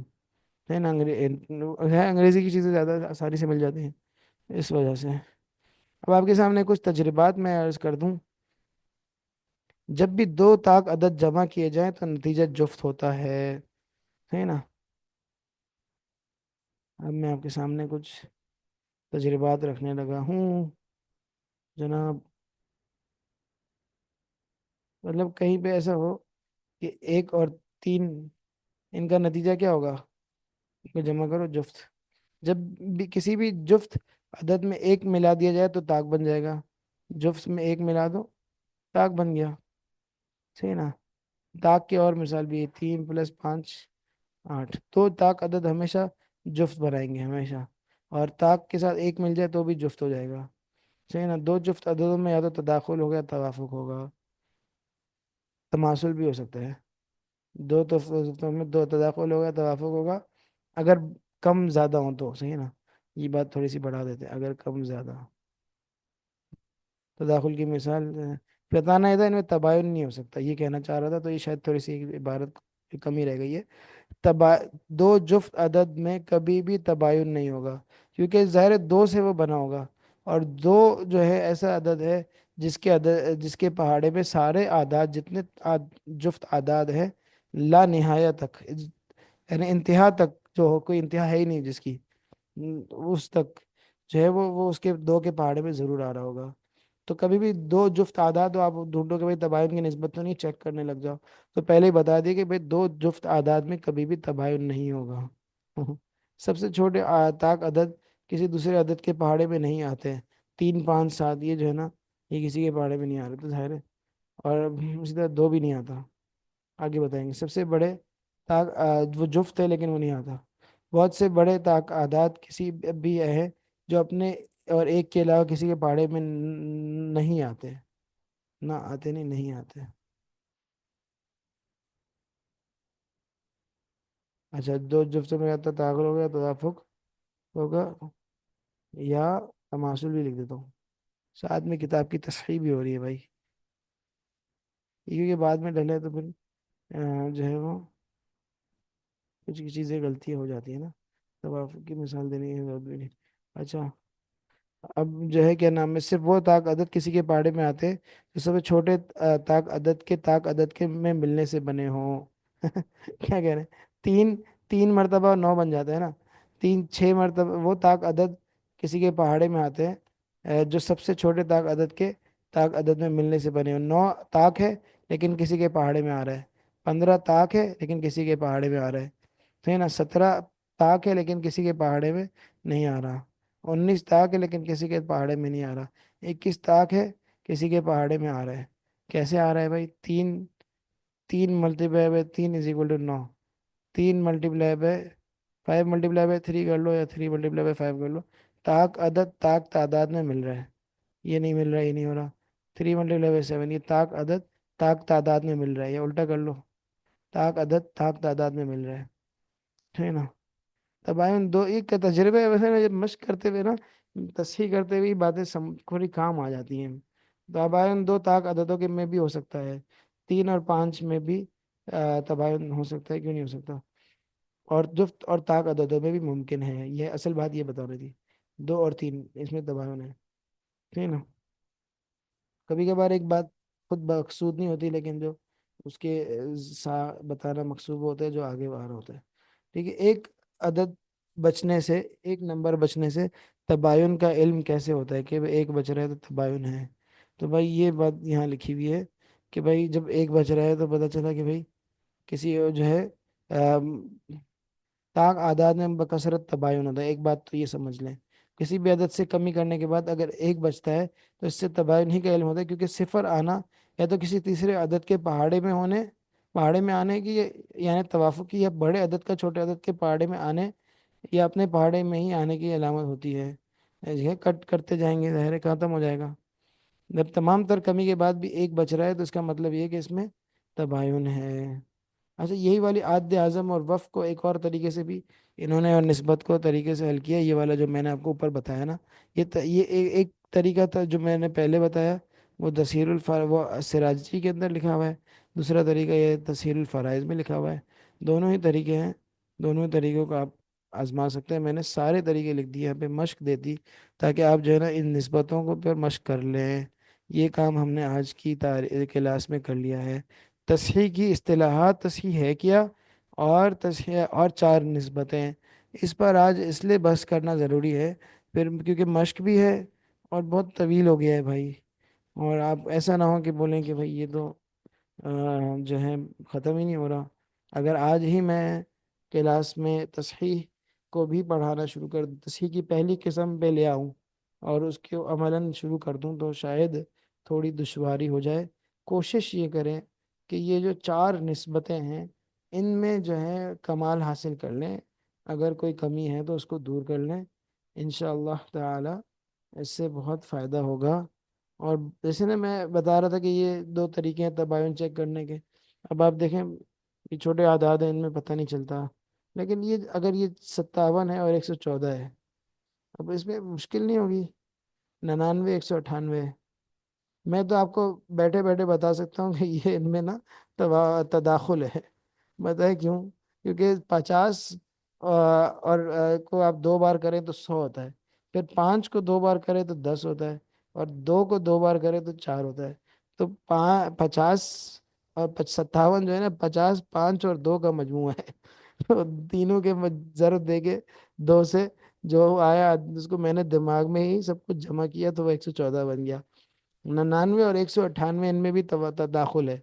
ہے نا؟ انگریزی کی چیزیں زیادہ آسانی سے مل جاتی ہیں اس وجہ سے۔ اب آپ کے سامنے کچھ تجربات میں عرض کر دوں۔ جب بھی دو طاق عدد جمع کیے جائیں تو نتیجہ جفت ہوتا ہے نا؟ اب میں آپ کے سامنے کچھ تجربات رکھنے لگا ہوں جناب، مطلب کہیں پہ ایسا ہو کہ 1 اور 3، ان کا نتیجہ کیا ہوگا؟ کو جمع کرو جفت، جب بھی کسی بھی جفت عدد میں ایک ملا دیا جائے تو طاق بن جائے گا، جفت میں ایک ملا دو طاق بن گیا، صحیح نا؟ طاق کی اور مثال بھی ہے، 3 + 5 8، تو طاق عدد ہمیشہ جفت بنائیں گے ہمیشہ، اور طاق کے ساتھ ایک مل جائے تو بھی جفت ہو جائے گا، صحیح نا؟ دو جفت عددوں میں یا تو تداخل ہوگا یا توافق ہوگا، تماثل بھی ہو سکتا ہے، دو جفتوں میں دو تداخل ہوگا توافق ہوگا، اگر کم زیادہ ہوں تو، صحیح نا؟ یہ بات تھوڑی سی بڑھا دیتے ہیں، اگر کم زیادہ تداخل کی مثال بتانا ہے تھا، ان میں تباین نہیں ہو سکتا یہ کہنا چاہ رہا تھا، تو یہ شاید تھوڑی سی عبارت کی کمی رہ گئی ہے، تبا دو جفت عدد میں کبھی بھی تباین نہیں ہوگا، کیونکہ ظاہر ہے دو سے وہ بنا ہوگا، اور دو جو ہے ایسا عدد ہے جس کے پہاڑے پہ سارے اعداد جتنے جفت اعداد ہیں لا نہایت تک، یعنی انتہا تک، جو کوئی انتہا ہے ہی نہیں جس کی، اس تک جو ہے وہ اس کے دو کے پہاڑے پہ ضرور آ رہا ہوگا، تو کبھی بھی دو جفت اعداد ہو، آپ ڈھونڈو کہ بھائی تباین کی نسبت تو نہیں، چیک کرنے لگ جاؤ، تو پہلے ہی بتا دیے کہ بھائی دو جفت اعداد میں کبھی بھی تباین نہیں ہوگا سب سے چھوٹے طاق عدد کسی دوسرے عدد کے پہاڑے میں نہیں آتے ہیں، 3 5 7 یہ جو ہے نا، یہ کسی کے پہاڑے میں نہیں آ رہے، تو ظاہر ہے، اور اسی طرح دو بھی نہیں آتا، آگے بتائیں گے، سب سے بڑے طاق وہ جفت ہے لیکن وہ نہیں آتا، بہت سے بڑے طاق اعداد کسی بھی ہیں جو اپنے اور ایک کے علاوہ کسی کے پہاڑے میں نہیں آتے، نہ آتے نہیں، نہیں آتے، اچھا دو جفتوں میں آتا تاخر ہوگا، توافق ہوگا، یا تماثل بھی لکھ دیتا ہوں، ساتھ میں کتاب کی تصحیح بھی ہو رہی ہے بھائی، کیونکہ بعد میں ڈلے تو پھر جو ہے وہ کچھ چیزیں غلطیاں ہو جاتی ہیں نا، توافق کی مثال دینی ہے ضرورت بھی نہیں، اچھا اب جو ہے کیا نام ہے، صرف وہ طاق عدد کسی کے پہاڑے میں آتے ہیں جو سب سے چھوٹے طاق عدد کے میں ملنے سے بنے ہوں کیا کہہ رہے ہیں، تین تین مرتبہ 9 بن جاتا ہے نا، 6 مرتبہ وہ طاق عدد کسی کے پہاڑے میں آتے ہیں جو سب سے چھوٹے طاق عدد میں ملنے سے بنے ہوں، 9 طاق ہے لیکن کسی کے پہاڑے میں آ رہا ہے، 15 طاق ہے لیکن کسی کے پہاڑے میں آ رہا ہے، تو ہے نا، 17 طاق ہے لیکن کسی کے پہاڑے میں نہیں آ رہا، 19 طاق ہے لیکن کسی کے پہاڑے میں نہیں آ رہا، 21 طاق ہے کسی کے پہاڑے میں آ رہا ہے، کیسے آ رہا ہے بھائی، تین تین ملٹیپلائی بائی 3 = 9، 3 × 5 × 3 کر لو، یا 3 × 5 کر لو، طاق تعداد میں مل رہا ہے، یہ نہیں مل رہا، یہ نہیں ہو رہا، 3 × 7 یہ طاق تعداد میں مل رہا ہے، یا الٹا کر لو، طاق تعداد میں مل رہا ہے، ٹھیک ہے نا؟ تباین دو ایک کا تجربہ ہے، ویسے میں جب مشق کرتے ہوئے نا، تصحیح کرتے ہوئے یہ باتیں تھوڑی کام آ جاتی ہیں، تباین دو طاق عددوں کے میں بھی ہو سکتا ہے، 3 اور 5 میں بھی تباین ہو سکتا ہے، کیوں نہیں ہو سکتا، اور جفت اور طاق عددوں میں بھی ممکن ہے، یہ اصل بات یہ بتا رہی تھی، 2 اور 3 اس میں تباین ہے، ٹھیک ہے نا؟ کبھی کبھار ایک بات خود مقصود نہیں ہوتی، لیکن جو اس کے بتانا مقصود ہوتا ہے جو آگے باہر ہوتا ہے، ٹھیک ہے؟ عدد بچنے سے ایک نمبر بچنے سے تباین کا علم کیسے ہوتا ہے کہ ایک بچ رہا ہے تو تباین ہے، تو بھائی یہ بات یہاں لکھی ہوئی ہے کہ بھائی جب ایک بچ رہا ہے تو پتہ چلا کہ بھائی کسی جو ہے طاق اعداد میں بکثرت تباین ہوتا ہے، ایک بات تو یہ سمجھ لیں، کسی بھی عدد سے کمی کرنے کے بعد اگر ایک بچتا ہے تو اس سے تباین ہی کا علم ہوتا ہے، کیونکہ صفر آنا یا تو کسی تیسرے عدد کے پہاڑے میں آنے کی، یعنی توافق کی، یا بڑے عدد کا چھوٹے عدد کے پہاڑے میں آنے یا اپنے پہاڑے میں ہی آنے کی علامت ہوتی ہے، یہ کٹ کرتے جائیں گے ظاہر ہے ختم ہو جائے گا، جب تمام تر کمی کے بعد بھی ایک بچ رہا ہے تو اس کا مطلب یہ ہے کہ اس میں تباین ہے، اچھا یہی والی عاد اعظم اور وف کو ایک اور طریقے سے بھی انہوں نے اور نسبت کو طریقے سے حل کیا، یہ والا جو میں نے آپ کو اوپر بتایا نا، یہ ایک طریقہ تھا جو میں نے پہلے بتایا، وہ وہ سراجی کے اندر لکھا ہوا ہے، دوسرا طریقہ یہ تسہیل الفرائض میں لکھا ہوا ہے، دونوں ہی طریقے ہیں، دونوں ہی طریقوں کو آپ آزما سکتے ہیں، میں نے سارے طریقے لکھ دیے یہاں پہ مشق دیتی، تاکہ آپ جو ہے نا ان نسبتوں کو پھر مشق کر لیں، یہ کام ہم نے آج کی کلاس میں کر لیا ہے، تصحیح کی اصطلاحات، تصحیح ہے کیا، اور تصحیح اور 4 نسبتیں، اس پر آج اس لیے بحث کرنا ضروری ہے، پھر کیونکہ مشق بھی ہے اور بہت طویل ہو گیا ہے بھائی، اور آپ ایسا نہ ہو کہ بولیں کہ بھائی یہ تو جو ہے ختم ہی نہیں ہو رہا، اگر آج ہی میں کلاس میں تصحیح کو بھی پڑھانا شروع کر دوں، تصحیح کی پہلی قسم پہ لے آؤں اور اس کو عملاً شروع کر دوں، تو شاید تھوڑی دشواری ہو جائے۔ کوشش یہ کریں کہ یہ جو 4 نسبتیں ہیں ان میں جو ہے کمال حاصل کر لیں، اگر کوئی کمی ہے تو اس کو دور کر لیں، انشاءاللہ تعالی اس سے بہت فائدہ ہوگا۔ اور جیسے نا میں بتا رہا تھا کہ یہ 2 طریقے ہیں تباین چیک کرنے کے، اب آپ دیکھیں یہ چھوٹے اعداد ہیں، ان میں پتہ نہیں چلتا، لیکن یہ اگر یہ 57 ہے اور 114 ہے، اب اس میں مشکل نہیں ہوگی، 99 198، میں تو آپ کو بیٹھے بیٹھے بتا سکتا ہوں کہ یہ ان میں نا تداخل ہے۔ بتائیں کیوں؟ کیونکہ 50 اور کو آپ 2 بار کریں تو 100 ہوتا ہے، پھر 5 کو 2 بار کریں تو 10 ہوتا ہے، اور 2 کو 2 بار کریں تو 4 ہوتا ہے۔ تو 50 اور 57 جو ہے نا، 50 5 اور 2 کا مجموعہ ہے۔ تو تینوں کے ضرب دے کے 2 سے جو آیا اس کو میں نے دماغ میں ہی سب کچھ جمع کیا تو وہ 114 بن گیا۔ 99 اور 198 ان میں بھی تداخل ہے۔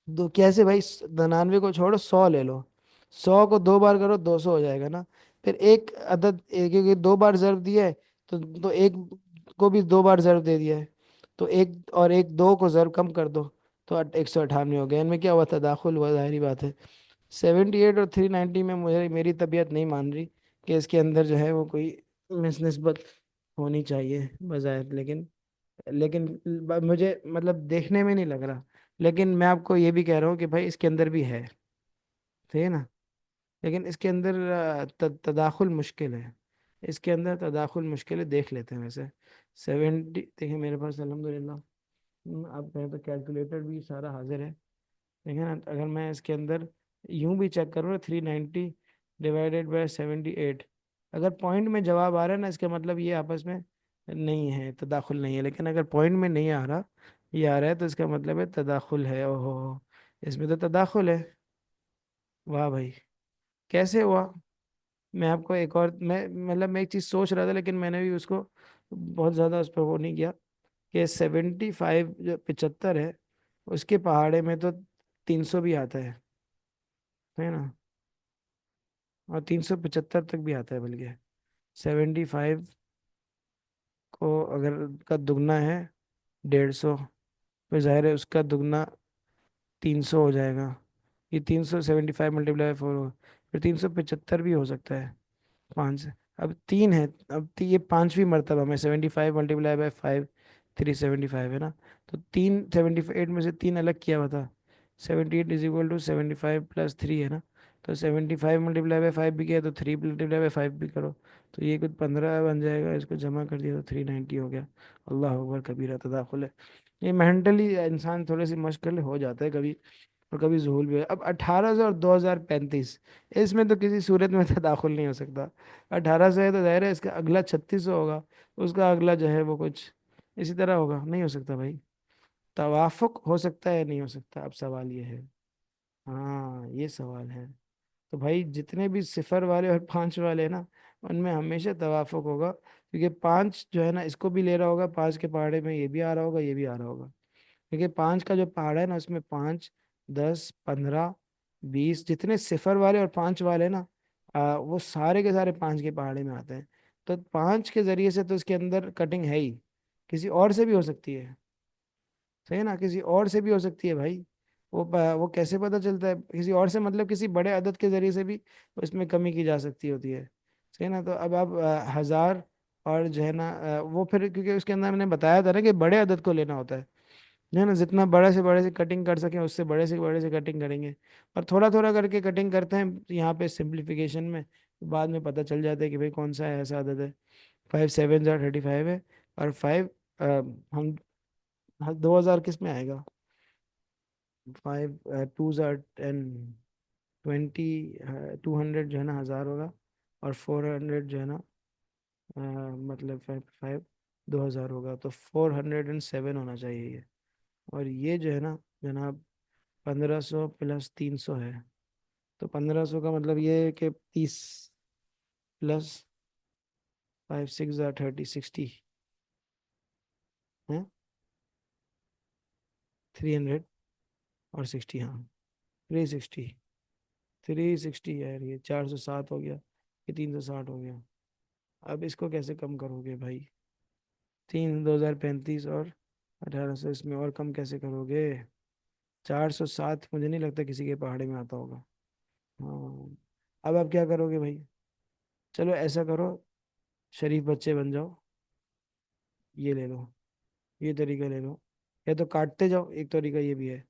تو کیسے بھائی؟ 99 کو چھوڑو، 100 لے لو، 100 کو 2 بار کرو، 200 ہو جائے گا نا۔ پھر ایک عدد ایک 2 بار ضرب دیا ہے تو ایک کو بھی 2 بار ضرب دے دیا ہے، تو ایک اور ایک 2 کو ضرب کم کر دو تو 198 ہو گیا۔ ان میں کیا ہوا؟ تداخل ہوا، ظاہری بات ہے۔ 78 اور 390 میں مجھے میری طبیعت نہیں مان رہی کہ اس کے اندر جو ہے وہ کوئی نسبت ہونی چاہیے بظاہر، لیکن مجھے مطلب دیکھنے میں نہیں لگ رہا، لیکن میں آپ کو یہ بھی کہہ رہا ہوں کہ بھائی اس کے اندر بھی ہے، ٹھیک ہے نا؟ لیکن اس کے اندر تداخل مشکل ہے، اس کے اندر تداخل مشکل ہے، دیکھ لیتے ہیں ویسے۔ 70 دیکھیں میرے پاس الحمدللہ آپ کہیں تو کیلکولیٹر بھی سارا حاضر ہے، دیکھیں نا، اگر میں اس کے اندر یوں بھی چیک کروں نا، 390 ڈیوائڈیڈ بائی 78، اگر پوائنٹ میں جواب آ رہا ہے نا، اس کا مطلب یہ آپس میں نہیں ہے، تداخل نہیں ہے، لیکن اگر پوائنٹ میں نہیں آ رہا، یہ آ رہا ہے، تو اس کا مطلب ہے تداخل ہے۔ اوہ، اس میں تو تداخل ہے! واہ بھائی، کیسے ہوا؟ میں آپ کو ایک اور میں ایک چیز سوچ رہا تھا، لیکن میں نے بھی اس کو بہت زیادہ اس پہ وہ نہیں کیا، کہ 75 جو 75 ہے، اس کے پہاڑے میں تو 300 بھی آتا ہے نا، اور 375 تک بھی آتا ہے، بلکہ 75 کو اگر کا دگنا ہے 150، پھر ظاہر ہے اس کا دگنا 300 ہو جائے گا، یہ 375 × 4 ہوگا، پھر 375 بھی ہو سکتا ہے 5 سے۔ اب 3 ہے، اب یہ 5ویں مرتبہ میں 75 × 5 375 ہے نا، تو 378 میں سے 3 الگ کیا ہوا تھا، 78 = 75 + 3 ہے نا، تو 75 × 5 بھی کیا تو 3 × 5 بھی کرو، تو یہ کچھ 15 بن جائے گا، اس کو جمع کر دیا تو 390 ہو گیا۔ اللہ اکبر کبیرہ، تداخل ہے! یہ مینٹلی انسان تھوڑے سی مشکل ہو جاتا ہے کبھی، اور کبھی ظہول بھی ہے۔ اب 1800 اور 2035، اس میں تو کسی صورت میں تداخل نہیں ہو سکتا۔ 1800 ہے تو ظاہر ہے اس کا اگلا 3600 ہوگا، اس کا اگلا جو ہے وہ کچھ اسی طرح ہوگا، نہیں ہو سکتا بھائی۔ توافق ہو سکتا ہے، نہیں ہو سکتا؟ اب سوال یہ ہے، ہاں یہ سوال ہے۔ تو بھائی جتنے بھی 0 والے اور 5 والے ہیں نا، ان میں ہمیشہ توافق ہوگا، کیونکہ 5 جو ہے نا اس کو بھی لے رہا ہوگا، 5 کے پہاڑے میں یہ بھی آ رہا ہوگا، یہ بھی آ رہا ہوگا، کیونکہ 5 کا جو پہاڑا ہے نا اس میں 5 10 15 20 جتنے 0 والے اور 5 والے نا، وہ سارے کے سارے 5 کے پہاڑے میں آتے ہیں، تو 5 کے ذریعے سے تو اس کے اندر کٹنگ ہے ہی، کسی اور سے بھی ہو سکتی ہے، صحیح ہے نا؟ کسی اور سے بھی ہو سکتی ہے بھائی، وہ کیسے پتہ چلتا ہے؟ کسی اور سے مطلب کسی بڑے عدد کے ذریعے سے بھی اس میں کمی کی جا سکتی ہوتی ہے، صحیح نا؟ تو اب آپ 1000 اور جو ہے نا وہ پھر کیونکہ اس کے اندر میں نے بتایا تھا نا کہ بڑے عدد کو لینا ہوتا ہے، جو ہے نا، جتنا بڑے سے بڑے سے کٹنگ کر سکیں اس سے بڑے سے بڑے سے کٹنگ کریں گے، اور تھوڑا تھوڑا کر کے کٹنگ کرتے ہیں یہاں پہ سمپلیفیکیشن میں، بعد میں پتہ چل جاتا ہے کہ بھائی کون سا ایسا عدد ہے۔ 5 7 35 ہے، اور 5 ہم 2000 کس میں آئے گا؟ 5 2 10 20 200 جو ہے نا 1000 ہوگا، اور 400 جو ہے نا مطلب 5 2000 ہوگا، تو 407 ہونا چاہیے یہ، اور یہ جو ہے نا جناب 1500 + 300 ہے، تو 1500 کا مطلب یہ ہے کہ 30 + 5 6 30 60 ہے، 300 اور 60، ہاں 360 360 ہے یار، یہ 407 ہو گیا، یہ 360 ہو گیا. اب اس کو کیسے کم کرو گے بھائی؟ 2035 اور 1800، اس میں اور کم کیسے کرو گے؟ 407 مجھے نہیں لگتا کسی کے پہاڑے میں آتا ہوگا. ہاں. اب آپ کیا کرو گے بھائی؟ چلو ایسا کرو، شریف بچے بن جاؤ، یہ لے لو، یہ طریقہ لے لو. یا تو کاٹتے جاؤ، ایک طریقہ یہ بھی ہے.